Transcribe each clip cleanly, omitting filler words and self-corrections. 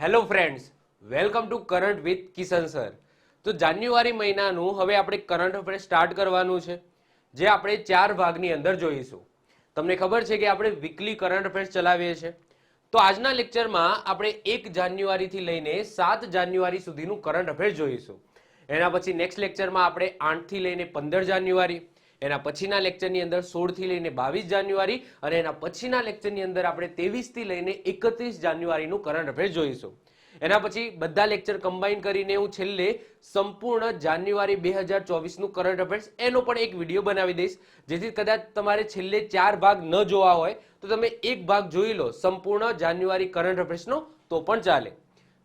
Hello friends, welcome to current with Kishan sir. તો જાન્યુઆરી મહિનાનું હવે આપણે કરંટ અફેર સ્ટાર્ટ કરવાનું છે, જે આપણે 4 ભાગની અંદર જોઈશું. તમને ખબર છે કે આપણે વીકલી કરંટ અફેર્સ ચલાવીએ છીએ. તો આજના લેક્ચરમાં આપણે 1 જાન્યુઆરીથી લઈને 7 જાન્યુઆરી સુધીનું કરંટ અફેર જોઈશું. એના પછી નેક્સ્ટ લેક્ચરમાં આપણે 8થી લઈને 15 જાન્યુઆરી, એના પછીના લેક્ચરની અંદર 16થી લઈને 22 જાન્યુઆરી અને એના પછીના લેક્ચરની અંદર આપણે 23થી લઈને 31 જાન્યુઆરીનું કરંટ અફેર જોઈશું. એના પછી બધા લેક્ચર કમ્બાઈન કરીને હું છેલ્લે સંપૂર્ણ જાન્યુઆરી 2024નું કરંટ અફેર્સ એનો પણ એક વિડીયો બનાવી દઈશ, જેથી કદાચ તમારે છેલ્લે 4 ભાગ ન જોવા હોય તો તમે એક ભાગ જોઈ લો સંપૂર્ણ જાન્યુઆરી કરંટ અફેર્સનો તો પણ ચાલે.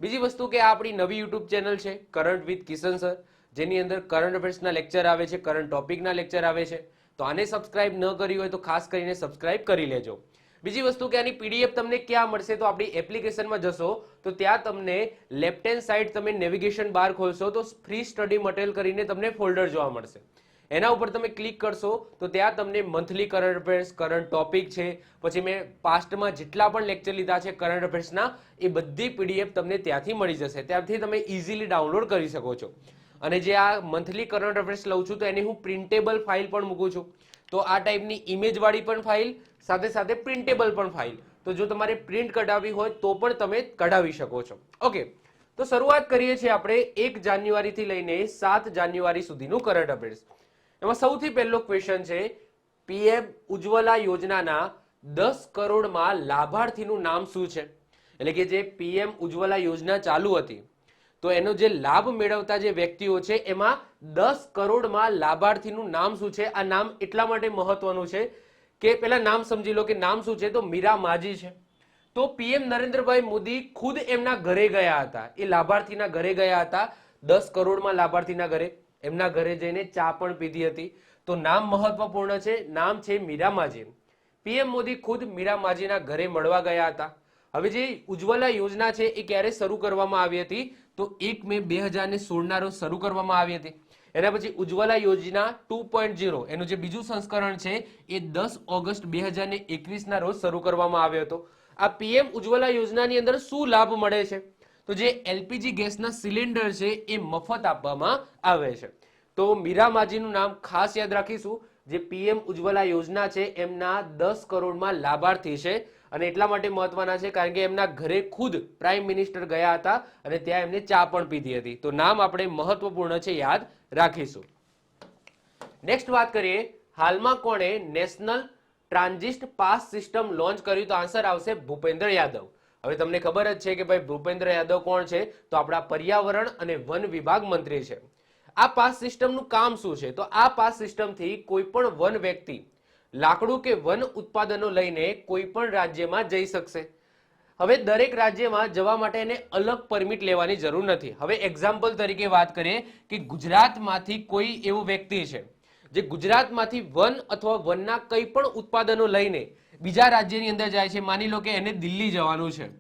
બીજી વસ્તુ કે આ આપણી નવી યુટ્યુબ ચેનલ છે કરંટ વિથ કિશન સર, જેની અંદર કરંટ અફેર્સના લેક્ચર આવે છે, કરંટ ટોપિકના લેક્ચર આવે છે. તો આને સબસ્ક્રાઇબ ન કરી હોય તો ખાસ કરીને સબસ્ક્રાઇબ કરી લેજો. બીજી વસ્તુ કે આની પીડીએફ તમને ક્યાં મળશે, તો આપણી એપ્લિકેશનમાં જશો તો ત્યાં તમને લેફ્ટ હેન્ડ સાઈડ તમે નેવિગેશન બાર ખોલશો તો ફ્રી સ્ટડી મટીરિયલ કરીને તમને ફોલ્ડર જોવા મળશે. એના ઉપર તમે ક્લિક કરશો તો ત્યાં તમને monthly current affairs, current topic છે, પછી મેં પાસ્ટમાં જેટલા પણ લેક્ચર લીધા છે કરંટ અફેર્સના એ બધી પીડીએફ તમને ત્યાંથી મળી જશે. ત્યાંથી તમે ઇઝીલી ડાઉનલોડ કરી શકો છો. અને જે આ મંથલી કરંટ અફેર્સ લઉં છું તો એની હું પ્રિન્ટેબલ ફાઇલ પણ મૂકું છું. તો આ ટાઈપની ઇમેજવાળી પણ ફાઇલ, સાથે સાથે પ્રિન્ટેબલ પણ ફાઇલ. તો જો તમારે પ્રિન્ટ કઢાવવી હોય તો પણ તમે કઢાવી શકો છો. ઓકે, તો શરૂઆત કરીએ છીએ આપણે 1 જાન્યુઆરીથી લઈને 7 જાન્યુઆરી સુધીનું કરંટ અફેર્સ. એમાં સૌથી પહેલો ક્વેશ્ચન છે, પીએમ ઉજ્જવલા યોજનાના 10 કરોડમાં લાભાર્થીનું નામ શું છે? એટલે કે જે પીએમ ઉજ્જવલા યોજના ચાલુ હતી તો એનો જે લાભ મેળવતા જે વ્યક્તિઓ છે એમાં 10 કરોડમાં લાભાર્થીનું નામ શું છે? આ નામ એટલા માટે મહત્વનું છે કે પેલા નામ સમજી લો કે નામ શું છે, તો મીરા માજી છે. તો પીએમ નરેન્દ્રભાઈ મોદી ખુદ એમના ઘરે ગયા હતા, એ લાભાર્થીના ઘરે ગયા હતા, 10 કરોડમાં લાભાર્થીના ઘરે, એમના ઘરે જઈને ચા પણ પીધી હતી. તો નામ મહત્વપૂર્ણ છે, નામ છે મીરા માજી. પીએમ મોદી ખુદ મીરા માજીના ઘરે મળવા ગયા હતા. હવે જે ઉજ્જવલા યોજના છે એ ક્યારે શરૂ કરવામાં આવી હતી, તો 1 મે 2016ના રોજ શરૂ કરવામાં આવી હતી. એના પછી ઉજ્જવલા યોજના 2.0 એનું જે બીજું સંસ્કરણ છે એ 10 ઓગસ્ટ 2021ના રોજ શરૂ કરવામાં આવ્યો હતો. આ પીએમ ઉજ્જવલા યોજનાની અંદર શું લાભ મળે છે, તો જે એલપીજી ગેસના સિલિન્ડર છે એ મફત આપવામાં આવે છે. તો મીરા માજીનું નામ ખાસ યાદ રાખીશું. જે પીએમ ઉજ્જવલા યોજના છે એમના 10 કરોડમાં લાભાર્થી છે અને એટલા માટે મહત્વના છે કારણ કે એમના ઘરે ખુદ પ્રાઇમ મિનિસ્ટર ગયા હતા અને ત્યાં એમને ચા પણ પીધી હતી. તો નામ આપણે મહત્વપૂર્ણ છે, યાદ રાખીશું. નેક્સ્ટ વાત કરીએ, હાલમાં કોણે national transit pass system launch કર્યું? તો આન્સર આવશે ભૂપેન્દ્ર યાદવ. હવે તમને ખબર જ છે કે ભાઈ ભૂપેન્દ્ર યાદવ કોણ છે, તો આપણા પર્યાવરણ અને વન વિભાગ મંત્રી છે. આ પાસ સિસ્ટમનું કામ શું છે, તો આ પાસ સિસ્ટમથી કોઈ પણ વન વ્યક્તિ લાકડું કે વન ઉત્પાદનો લઈને કોઈ પણ રાજ્યમાં જઈ શકશે. હવે દરેક રાજ્યમાં જવા માટે એને અલગ પરમિટ લેવાની જરૂર નથી. હવે એક્ઝામ્પલ તરીકે વાત કરીએ કે ગુજરાતમાંથી કોઈ એવું વ્યક્તિ છે જે ગુજરાતમાંથી વન અથવા વનના કંઈ પણ ઉત્પાદનો લઈને બીજા રાજ્યની અંદર જાય છે. માની લો કે એને દિલ્હી જવાનું છે,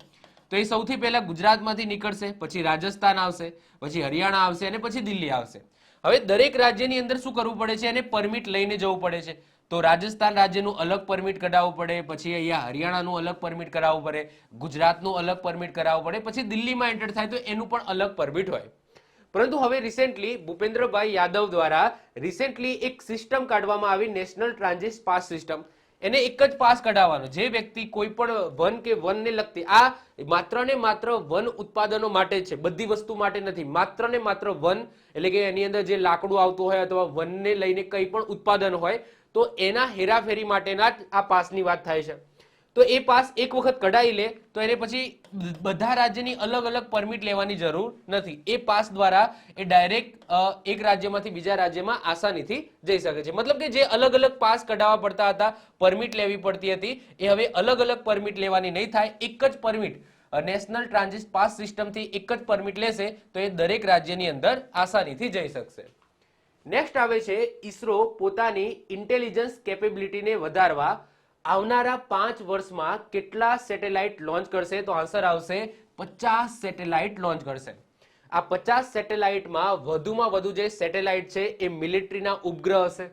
તો એ સૌથી પહેલા ગુજરાતમાંથી નીકળશે, પછી રાજસ્થાન આવશે, પછી હરિયાણા આવશે અને પછી દિલ્હી આવશે. હવે દરેક રાજ્યની અંદર શું કરવું પડે છે, એને પરમિટ લઈને જવું પડે છે. તો રાજસ્થાન રાજ્યનું અલગ પરમિટ કઢાવવું પડે, પછી અહીંયા હરિયાણાનું અલગ પરમિટ કરાવવું પડે, ગુજરાતનું અલગ પરમિટ કરાવવું પડે, પછી દિલ્હીમાં એન્ટર થાય તો એનું પણ અલગ પરમિટ હોય. પરંતુ હવે રિસેન્ટલી ભૂપેન્દ્રભાઈ યાદવ દ્વારા રિસેન્ટલી એક સિસ્ટમ કાઢવામાં આવી, નેશનલ ટ્રાન્ઝિટ પાસ સિસ્ટમ. એને એક જ પાસ કઢાવવાનો, જે વ્યક્તિ કોઈ પણ વન કે વનને લગતી, આ માત્ર ને માત્ર વન ઉત્પાદનો માટે છે, બધી વસ્તુ માટે નથી, માત્ર ને માત્ર વન એટલે કે એની અંદર જે લાકડું આવતું હોય અથવા વનને લઈને કંઈ પણ ઉત્પાદન હોય તો એના હેરાફેરી માટેના જ આ પાસની વાત થાય છે. તો એ પાસ એક વખત કઢાવી લે તો એને પછી બધા રાજ્યની અલગ અલગ પરમિટ લેવાની જરૂર નથી. એ પાસ દ્વારા એ ડાયરેક્ટ એક રાજ્યમાંથી બીજા રાજ્યમાં આસાનીથી જઈ શકે છે. મતલબ કે જે અલગ અલગ પાસ કઢાવવા પડતા હતા, પરમિટ લેવી પડતી હતી, એ હવે અલગ અલગ પરમિટ લેવાની નહીં થાય. એક જ પરમિટ, નેશનલ ટ્રાન્ઝિટ પાસ સિસ્ટમથી એક જ પરમિટ લેશે તો એ દરેક રાજ્યની અંદર આસાનીથી જઈ શકશે. નેક્સ્ટ આવે છે, ઈસરો પોતાની ઇન્ટેલિજન્સ કેપેબિલિટીને વધારવા આવનારા 5 વર્ષમાં કેટલા સેટેલાઇટ લોન્ચ કરશે? તો આન્સર આવશે 50 સેટેલાઇટ લોન્ચ કરશે. આ 50 સેટેલાઇટમાં વધુમાં વધુ જે સેટેલાઇટ છે એ મિલિટરીના ઉપગ્રહ હશે.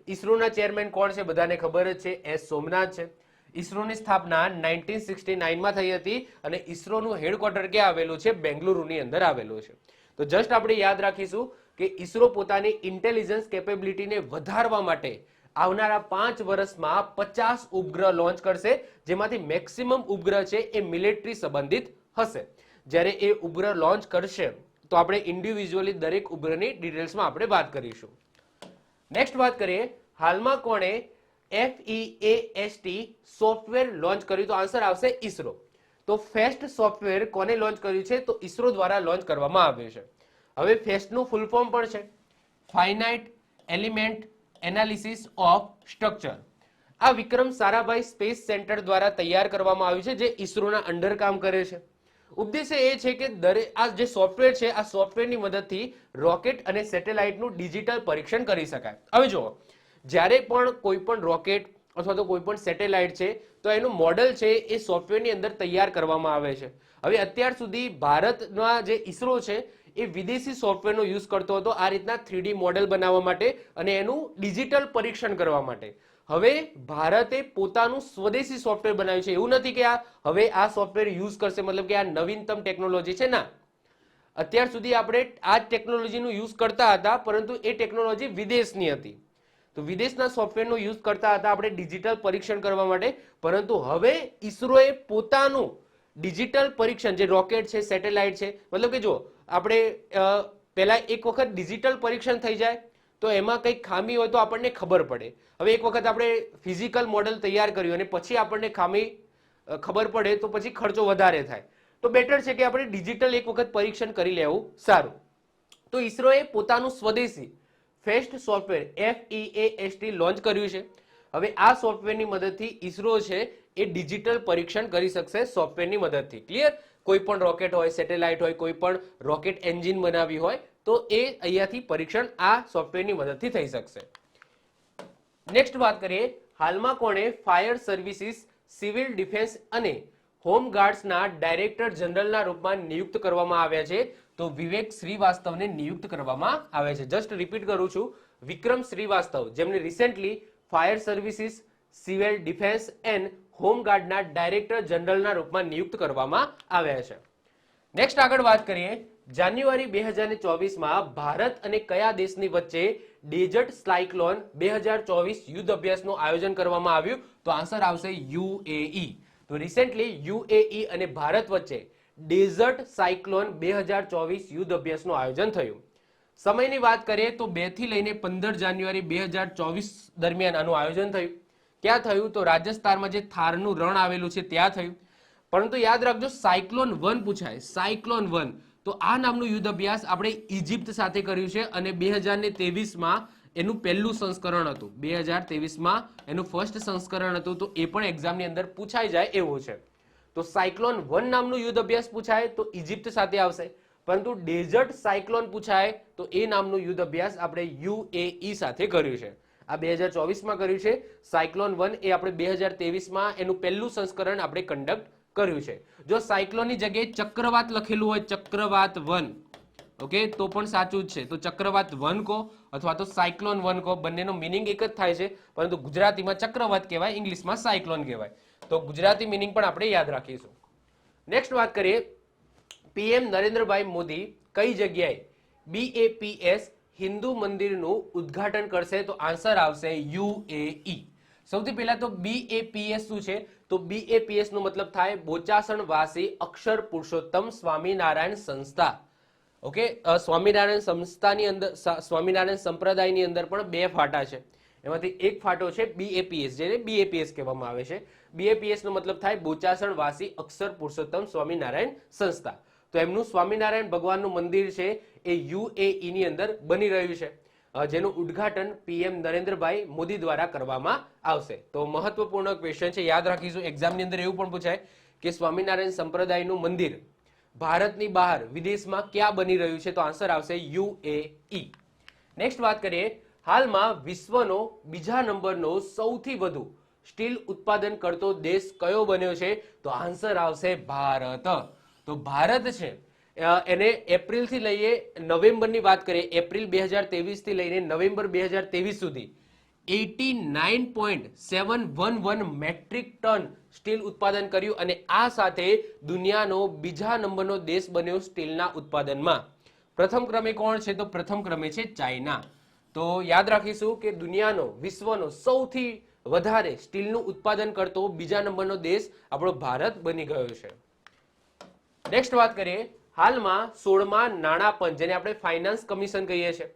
ઈસરોના ચેરમેન કોણ છે? બધાને ખબર જ છે, એસ સોમનાથ છે. ઈસરોની સ્થાપના 1969 માં થઈ હતી અને ઈસરોનું હેડક્વાર્ટર ક્યાં આવેલું છે? બેંગલુરુની અંદર આવેલું છે. તો જસ્ટ આપણે યાદ રાખીશું કે ઈસરો પોતાની ઇન્ટેલિજન્સ કેપેબિલિટીને વધારવા માટે આવનારા 5 વર્ષમાં 50 ઉપગ્રહ લોન્ચ કરશે, જેમાંથી મેક્સિમમ ઉપગ્રહ છે એ મિલિટરી સંબંધિત હશે. જ્યારે એ ઉપગ્રહ લોન્ચ કરશે તો આપણે ઇન્ડિવિજ્યુઅલી દરેક ઉપગ્રહની ડિટેલ્સમાં આપણે વાત કરીશું. નેક્સ્ટ વાત કરીએ, હાલમાં કોણે FEAST સોફ્ટવેર લોન્ચ કર્યું? તો આન્સર આવશે ઈસરો. તો ફેસ્ટ સોફ્ટવેર કોને લોન્ચ કર્યું છે? તો ઈસરો દ્વારા લોન્ચ કરવામાં આવ્યું છે. હવે ફેસ્ટનું ફૂલ ફોર્મ પણ છે finite element analysis of structure. આ વિક્રમ સારાભાઈ સ્પેસ સેન્ટર દ્વારા તૈયાર કરવામાં આવ્યું છે, જે ઈસરોના અંડર કામ કરે છે. ઉદ્દેશ્ય એ છે કે આ જે સોફ્ટવેર છે આ સોફ્ટવેરની મદદથી રોકેટ અને સેટેલાઇટનું ડિજિટલ પરીક્ષણ કરી શકાય. હવે જુઓ, જ્યારે પણ કોઈ પણ રોકેટ અથવા તો કોઈ પણ સેટેલાઇટ છે તો એનું મોડલ છે એ સોફ્ટવેરની અંદર તૈયાર કરવામાં આવે છે. હવે અત્યાર સુધી ભારતના જે ઈસરો છે એ વિદેશી સોફ્ટવેરનો યુઝ કરતો હતો આ રીતના 3D મોડેલ બનાવવા માટે અને એનું ડિજિટલ પરીક્ષણ કરવા માટે. હવે ભારતે પોતાનું સ્વદેશી સોફ્ટવેર બનાવ્યું છે. એવું નથી કે હવે આ સોફ્ટવેર યુઝ કરશે મતલબ કે આ નવીનતમ ટેકનોલોજી છે, ના. અત્યાર સુધી આપણે આ જ ટેકનોલોજીનો યુઝ કરતા હતા, પરંતુ એ ટેકનોલોજી વિદેશની હતી. તો વિદેશના સોફ્ટવેરનો યુઝ કરતા હતા આપણે ડિજિટલ પરીક્ષણ કરવા માટે, પરંતુ હવે ઈસરોએ પોતાનું ડિજિટલ પરીક્ષણ, જે રોકેટ છે, સેટેલાઇટ છે, મતલબ કે જો આપણે પહેલા એક વખત ડિજિટલ પરીક્ષણ થઈ જાય તો એમાં કંઈક ખામી હોય તો આપણને ખબર પડે. હવે એક વખત આપણે ફિઝિકલ મોડેલ તૈયાર કર્યું અને પછી આપણને ખામી ખબર પડે તો પછી ખર્ચો વધારે થાય. તો બેટર છે કે આપણે ડિજિટલ એક વખત પરીક્ષણ કરી લેવું સારું. તો ઈસરોએ પોતાનું સ્વદેશી ફેસ્ટ સોફ્ટવેર FEAST લોન્ચ કર્યું છે. હવે આ સોફ્ટવેરની મદદથી ઈસરો છે એ ડિજિટલ પરીક્ષણ કરી શકશે સોફ્ટવેરની મદદથી. ક્લિયર? કોઈ પણ રોકેટ હોય, સેટેલાઇટ હોય, કોઈ પણ રોકેટ એન્જિન બનાવી હોય તો એ અહીંયાથી પરીક્ષણ આ સોફ્ટવેરની મદદથી થઈ શકશે. નેક્સ્ટ વાત કરીએ, હાલમાં કોણે ફાયર સર્વિસીસ, સિવિલ ડિફેન્સ અને હોમગાર્ડ્સના ડાયરેક્ટર જનરલના રૂપમાં નિયુક્ત કરવામાં આવ્યા છે? તો વિવેક શ્રીવાસ્તવને નિયુક્ત કરવામાં આવે છે. જસ્ટ રિપીટ કરું છું, વિક્રમ શ્રીવાસ્તવ, જેમને recently fire services, civil defence and હોમગાર્ડના ડાયરેક્ટર જનરલના રૂપમાં નિયુક્ત કરવામાં આવ્યા છે. નેક્સ્ટ આગળ વાત કરીએ, જાન્યુઆરી 2024માં ભારત અને કયા દેશની વચ્ચે ડેઝર્ટ સાયક્લોન 2024 યુદ્ધ અભ્યાસનું આયોજન કરવામાં આવ્યું? તો આન્સર આવશે UAE. તો રિસેન્ટલી UAE અને ભારત વચ્ચે ડેઝર્ટ સાયક્લોન 2024 યુદ્ધ અભ્યાસનું આયોજન થયું. સમયની વાત કરીએ તો 2 થી લઈને 15 જાન્યુઆરી 2024 દરમિયાન આનું આયોજન થયું. ક્યાં થયું? તો રાજસ્થાનમાં જે થારનું રણ આવેલું છે ત્યાં થયું. પરંતુ યાદ રાખજો, સાયક્લોન 1 પૂછાય, સાયક્લોન 1. તો આ નામનું યુદ્ધ અભ્યાસ આપણે ઇજિપ્ત સાથે કર્યું છે અને 2023માં એનું પહેલું સંસ્કરણ હતું. 2023માં એનું ફર્સ્ટ સંસ્કરણ હતું. તો એ પણ એક્ઝામની અંદર પૂછાઈ જાય એવું છે. તો સાયક્લોન 1 નામનું યુદ્ધ અભ્યાસ પૂછાય તો ઇજિપ્ત સાથે આવશે, પરંતુ ડેઝર્ટ સાયક્લોન પૂછાય તો એ નામનું યુદ્ધ અભ્યાસ આપણે UAE સાથે કર્યું છે. આ 2024માં કર્યું છે. સાયક્લોન 1 એ આપણે 2023માં એનું પહેલું સંસ્કરણ આપણે કન્ડક્ટ કર્યું છે. જો સાયક્લોનની જગ્યાએ ચક્રવાત લખેલું હોય, ચક્રવાત 1, ઓકે, તો પણ સાચું જ છે. તો ચક્રવાત 1 કહો અથવા તો સાયક્લોન 1 કહો, બંનેનો મિનિંગ એક જ થાય છે, પરંતુ ગુજરાતીમાં ચક્રવાત કહેવાય, ઇંગ્લિશમાં સાયક્લોન કહેવાય. તો ગુજરાતી મિનિંગ પણ આપણે યાદ રાખીશું. નેક્સ્ટ વાત કરીએ, PM નરેન્દ્રભાઈ મોદી કઈ જગ્યાએ BAPS હિન્દુ મંદિરનું ઉદ્ઘાટન કરશે? તો આન્સર આવશે UAE. સૌથી પહેલા તો BAPS શું છે? તો BAPS નો મતલબ થાય બોચાસણ વાસી અક્ષર પુરુષોત્તમ સ્વામિનારાયણ સંસ્થા. ઓકે, સ્વામિનારાયણ સંસ્થાની અંદર, સ્વામિનારાયણ સંપ્રદાયની અંદર પણ 2 ફાટા છે. એમાંથી એક ફાટો છે BAPS, જેને BAPS કહેવામાં આવે છે. BAPS નો મતલબ થાય બોચાસણ વાસી અક્ષર પુરુષોત્તમ સ્વામિનારાયણ સંસ્થા. તો એમનું સ્વામિનારાયણ ભગવાનનું મંદિર છે એ UAE ની અંદર બની રહ્યું છે, જેનું ઉદ્ઘાટન PM નરેન્દ્રભાઈ મોદી દ્વારા કરવામાં આવશે. તો મહત્વપૂર્ણ ક્વેશ્ચન છે, યાદ રાખીશું. એક્ઝામની અંદર એવું પણ પૂછાય કે સ્વામિનારાયણ સંપ્રદાયનું મંદિર ભારતની બહાર વિદેશમાં ક્યાં બની રહ્યું છે? તો આન્સર આવશે UAE. નેક્સ્ટ વાત કરીએ, હાલમાં વિશ્વનો બીજા નંબરનો સૌથી વધુ સ્ટીલ ઉત્પાદન કરતો દેશ કયો બન્યો છે? તો આન્સર આવશે ભારત. તો ભારત છે એને એપ્રિલથી લઈએ નવેમ્બરની વાત કરીએ, એપ્રિલ 2023 થી લઈને નવેમ્બર 2023 સુધી 89.711 મેટ્રિક ટન સ્ટીલ ઉત્પાદન કર્યું અને આ સાથે દુનિયાનો બીજા નંબરનો દેશ બન્યો સ્ટીલના ઉત્પાદનમાં. પ્રથમ ક્રમે કોણ છે? તો પ્રથમ ક્રમે છે ચાઇના. તો યાદ રાખીશું કે દુનિયાનો વિશ્વનો સૌથી વધારે સ્ટીલનું ઉત્પાદન કરતો બીજા નંબરનો દેશ આપણો ભારત બની ગયો છે. નેક્સ્ટ વાત કરીએ, હાલમાં 16મા નાણાં પંચ, જેને આપણે ફાઇનાન્સ કમિશન કહીએ છીએ,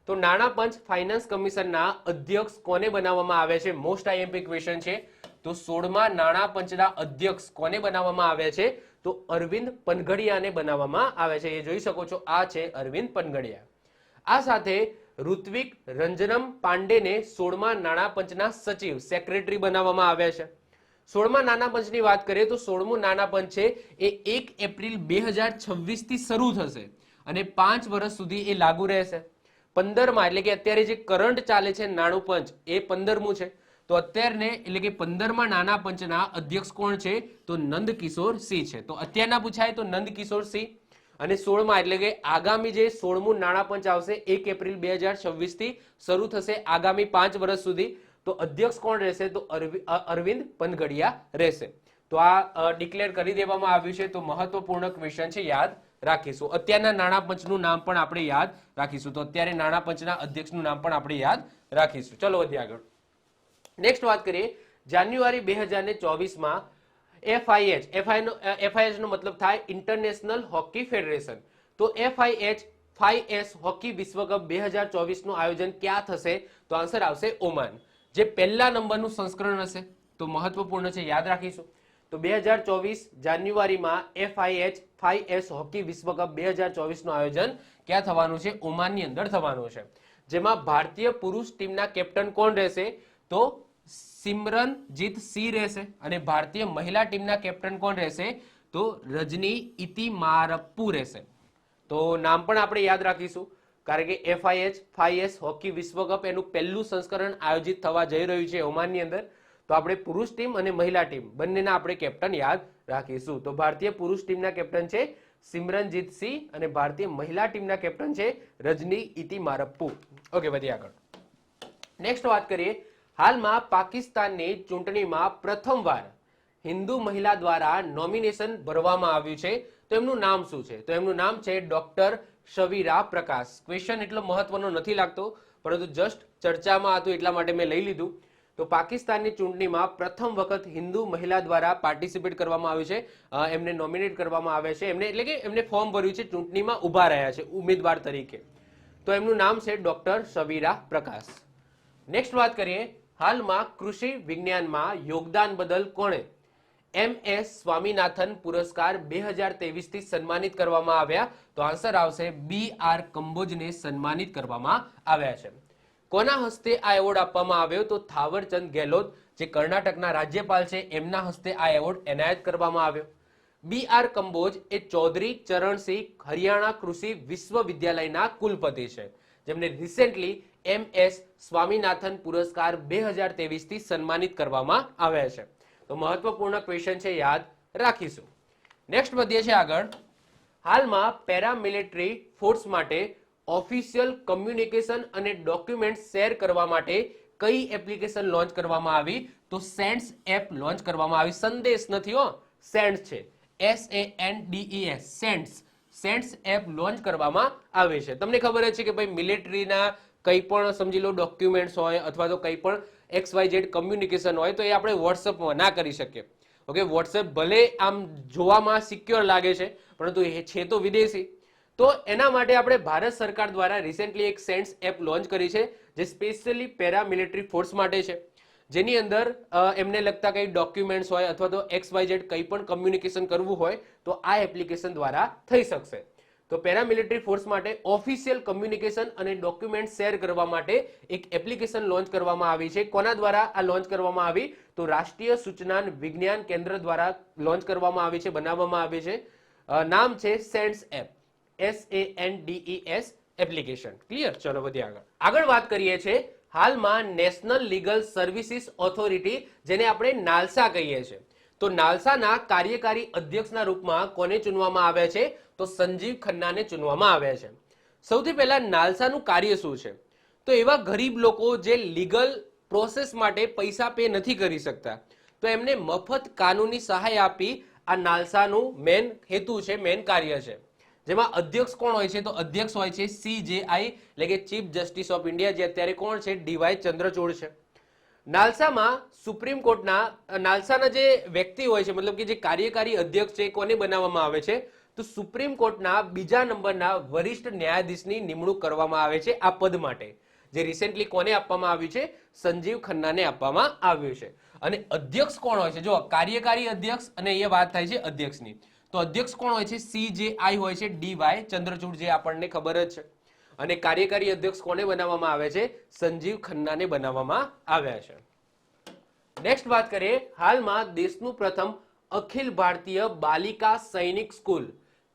તો નાણાં પંચ ફાઇનાન્સ કમિશનના અધ્યક્ષ કોને બનાવવામાં આવે છે? મોસ્ટ આઈએમપી ક્વેશ્ચન છે. તો 16મા નાણાં પંચના અધ્યક્ષ કોને બનાવવામાં આવે છે? તો અરવિંદ પનઘડિયાને બનાવવામાં આવે છે. એ જોઈ શકો છો, આ છે અરવિંદ પનઘડિયા. આ સાથે ઋત્વિક રંજનમ પાંડેને 16મા નાણાં પંચના સચિવ સેક્રેટરી બનાવવામાં આવ્યા છે. 16મા નાણાં પંચની વાત કરીએ તો 16મું નાણાં પંચ છે એ 1 એપ્રિલ 2026 થી શરૂ થશે અને 5 વર્ષ સુધી એ લાગુ રહેશે. 15માં એટલે કે અત્યારે જે કરંટ ચાલે છે નાણું પંચ એ 15મું છે. તો અત્યારને એટલે કે 15મા નાણાં પંચના અધ્યક્ષ કોણ છે? તો નંદકિશોર સિંહ છે. તો અત્યારના પૂછાય તો નંદકિશોર સિંહ. અને 16માં એટલે કે આગામી જે 16મું નાણાં પંચ આવશે 1 એપ્રિલ 2026 થી શરૂ થશે આગામી 5 વર્ષ સુધી. તો અધ્યક્ષ કોણ રહેશે? તો અરવિંદ પનઘડિયા રહેશે. તો આ ડિક્લેર કરી દેવામાં આવ્યું છે. તો મહત્વપૂર્ણ ક્વેશ્ચન છે, યાદ રાખીશું. અત્યારના નાણાં પંચનું નામ પણ આપણે યાદ રાખીશું. તો અત્યારે નાણાં પંચના અધ્યક્ષનું નામ પણ આપણે યાદ રાખીશું. ચલો વધીએ આગળ. નેક્સ્ટ વાત કરીએ, જાન્યુઆરી 2024માં FIH નો મતલબ થાય ઇન્ટરનેશનલ હોકી ફેડરેશન. તો FIH 5S હોકી વિશ્વકપ 2024 નું આયોજન ક્યાં થશે? તો આન્સર આવશે ઓમાન. જે પહેલા નંબરનું સંસ્કરણ હશે. તો મહત્વપૂર્ણ છે, યાદ રાખીશું. તો 2024 જાન્યુઆરીમાં FIH 5S હોકી વિશ્વકપ 2024 નું આયોજન ક્યાં થવાનું છે? ઓમાનની અંદર થવાનું છે. જેમાં ભારતીય પુરુષ ટીમના કેપ્ટન કોણ રહેશે? તો સિમરનજીત સિંહ રહેશે. અને ભારતીય મહિલા ટીમના કેપ્ટન કોણ રહેશે? તો રજની ઇતિમારપ્પુ રહેશે. તો નામ પણ આપણે યાદ રાખીશું, કારણ કે FIH 5S હોકી વિશ્વકપ એનું પહેલું સંસ્કરણ આયોજિત થવા જઈ રહ્યું છે ઓમાનની અંદર. તો આપણે પુરુષ ટીમ અને મહિલા ટીમ બંનેના આપણે કેપ્ટન યાદ રાખીશું. તો ભારતીય પુરુષ ટીમના કેપ્ટન છે સિમરનજીત સિંહ અને ભારતીય મહિલા ટીમના કેપ્ટન છે રજની ઇતિમારપ્પુ. ઓકે, વધીએ આગળ. નેક્સ્ટ વાત કરીએ, હાલમાં પાકિસ્તાનની ચૂંટણીમાં પ્રથમવાર હિન્દુ મહિલા દ્વારા નોમિનેશન ભરવામાં આવ્યું છે. તો એમનું નામ શું છે? તો એમનું નામ છે ડોક્ટર શવીરા પ્રકાશ. ક્વેશ્ચન એટલો મહત્વનો નથી લાગતો, પરંતુ જસ્ટ ચર્ચામાં હતું એટલા માટે મેં લઈ લીધું. તો પાકિસ્તાનની ચૂંટણીમાં પ્રથમ વખત હિન્દુ મહિલા દ્વારા પાર્ટિસિપેટ કરવામાં આવ્યું છે, એમને નોમિનેટ કરવામાં આવે છે, એમને એટલે કે એમને ફોર્મ ભર્યું છે, ચૂંટણીમાં ઊભા રહ્યા છે ઉમેદવાર તરીકે. તો એમનું નામ છે ડોક્ટર શવીરા પ્રકાશ. નેક્સ્ટ વાત કરીએ, હાલમાં કૃષિ વિજ્ઞાનમાં યોગદાન બદલ કોણે MS સ્વામીનાથન પુરસ્કાર 2023 થી સન્માનિત કરવામાં આવ્યા? તો આન્સર આવશે BR કંબોજને સન્માનિત કરવામાં આવ્યા છે. કોના હસ્તે આ એવોર્ડ આપવામાં આવ્યો? તો થાવરચંદ ગેહલોત, જે કર્ણાટકના રાજ્યપાલ છે, એમના હસ્તે આ એવોર્ડ એનાયત કરવામાં આવ્યો. BR કંબોજ એ ચૌધરી ચરણસિંહ હરિયાણા કૃષિ વિશ્વવિદ્યાલયના કુલપતિ છે, જેમને રિસેન્ટલી MS સ્વામીનાથન પુરસ્કાર 2023 થી સન્માનિત કરવામાં આવ્યા છે. તો મહત્વપૂર્ણ ક્વેશ્ચન છે, યાદ રાખીશું. નેક્સ્ટ વધીએ છીએ આગળ. હાલમાં પેરામિલિટરી ફોર્સ માટે ઓફિશિયલ કમ્યુનિકેશન અને ડોક્યુમેન્ટ શેર કરવા માટે કઈ એપ્લિકેશન લોન્ચ કરવામાં આવી? તો સેન્ડ્સ એપ લોન્ચ કરવામાં આવી. સંદેશ નથી હો, સેન્ડ્સ છે, SANDES, સેન્ડ્સ એપ લોન્ચ કરવામાં આવી છે. તમને ખબર જ છે કે ભાઈ મિલિટરીના કંઈ પણ સમજી લો ડોક્યુમેન્ટ્સ હોય અથવા તો કંઈ પણ XYZ કમ્યુનિકેશન હોય તો એ આપણે વોટ્સઅપમાં ના કરી શકીએ. ઓકે, વોટ્સએપ ભલે આમ જોવામાં સિક્યોર લાગે છે, પરંતુ એ છે તો વિદેશી. તો એના માટે આપણે ભારત સરકાર દ્વારા રિસેન્ટલી એક સેન્ડ્સ એપ લોન્ચ કરી છે, જે સ્પેશિયલી પેરામિલિટરી ફોર્સ માટે છે, જેની અંદર એમને લગતા કંઈ ડોક્યુમેન્ટ્સ હોય અથવા તો XYZ કંઈ પણ કમ્યુનિકેશન કરવું હોય તો આ એપ્લિકેશન દ્વારા થઈ શકશે. તો પેરામિલિટરી ફોર્સ માટે ઓફિશિયલ કમ્યુનિકેશન અને ડોક્યુમેન્ટ શેર કરવા માટે એક એપ્લિકેશન લોન્ચ કરવામાં આવી છે. કોના દ્વારા આ લોન્ચ કરવામાં આવી? તો રાષ્ટ્રીય સૂચના વિજ્ઞાન કેન્દ્ર દ્વારા લોન્ચ કરવામાં આવી છે, બનાવવામાં આવી છે. નામ છે સેન્ડ્સ એપ, SANDES એપ્લિકેશન. ક્લિયર? ચલો વધીએ આગળ. આગળ વાત કરીએ છીએ હાલમાં નેશનલ લીગલ સર્વિસીસ ઓથોરિટી, જેને આપણે નાલસા કહીએ છીએ. તો નાલસાના કાર્યકારી અધ્યક્ષના રૂપમાં કોને ચૂનવામાં આવ્યા છે? તો સંજીવ ખન્નાને ચૂનવામાં આવ્યા છે. સૌથી પહેલા નાલસાનું કાર્ય શું છે? તો એવા ગરીબ લોકો જે લીગલ પ્રોસેસ માટે પૈસા પે નથી કરી શકતા, તો એમને મફત કાનૂની સહાય આપી આ નાલસાનું મેન હેતુ છે, મેન કાર્ય છે. જેમાં અધ્યક્ષ કોણ હોય છે? તો અધ્યક્ષ હોય છે CJI એટલે કે ચીફ જસ્ટિસ ઓફ ઇન્ડિયા, જે અત્યારે કોણ છે? DY ચંદ્રચૂડ છે. નાલસામાં સુપ્રીમ કોર્ટના નાલસાના જે વ્યક્તિ હોય છે, મતલબ કે જે કાર્યકારી અધ્યક્ષ છે, કોને બનાવવામાં આવે છે? તો સુપ્રીમ કોર્ટના બીજા નંબરના વરિષ્ઠ ન્યાયાધીશની નિમણૂક કરવામાં આવે છે આ પદ માટે, જે રિસેન્ટલી કોને આપવામાં આવ્યું છે? સંજીવ ખન્નાને આપવામાં આવ્યું છે. અને અધ્યક્ષ કોણ હોય છે? જો કાર્યકારી અધ્યક્ષ, અને અહીંયા વાત થાય છે અધ્યક્ષની, તો અધ્યક્ષ કોણ હોય છે? CJI હોય છે DY ચંદ્રચૂડ, જે આપણને ખબર જ છે. અને કાર્યકારી અધ્યક્ષ કોને બનાવવામાં આવે છે? સંજીવ ખન્નાને બનાવવામાં આવ્યા છે. નેક્સ્ટ વાત કરીએ, હાલમાં દેશનું પ્રથમ અખિલ ભારતીય બાલિકા સૈનિક સ્કૂલ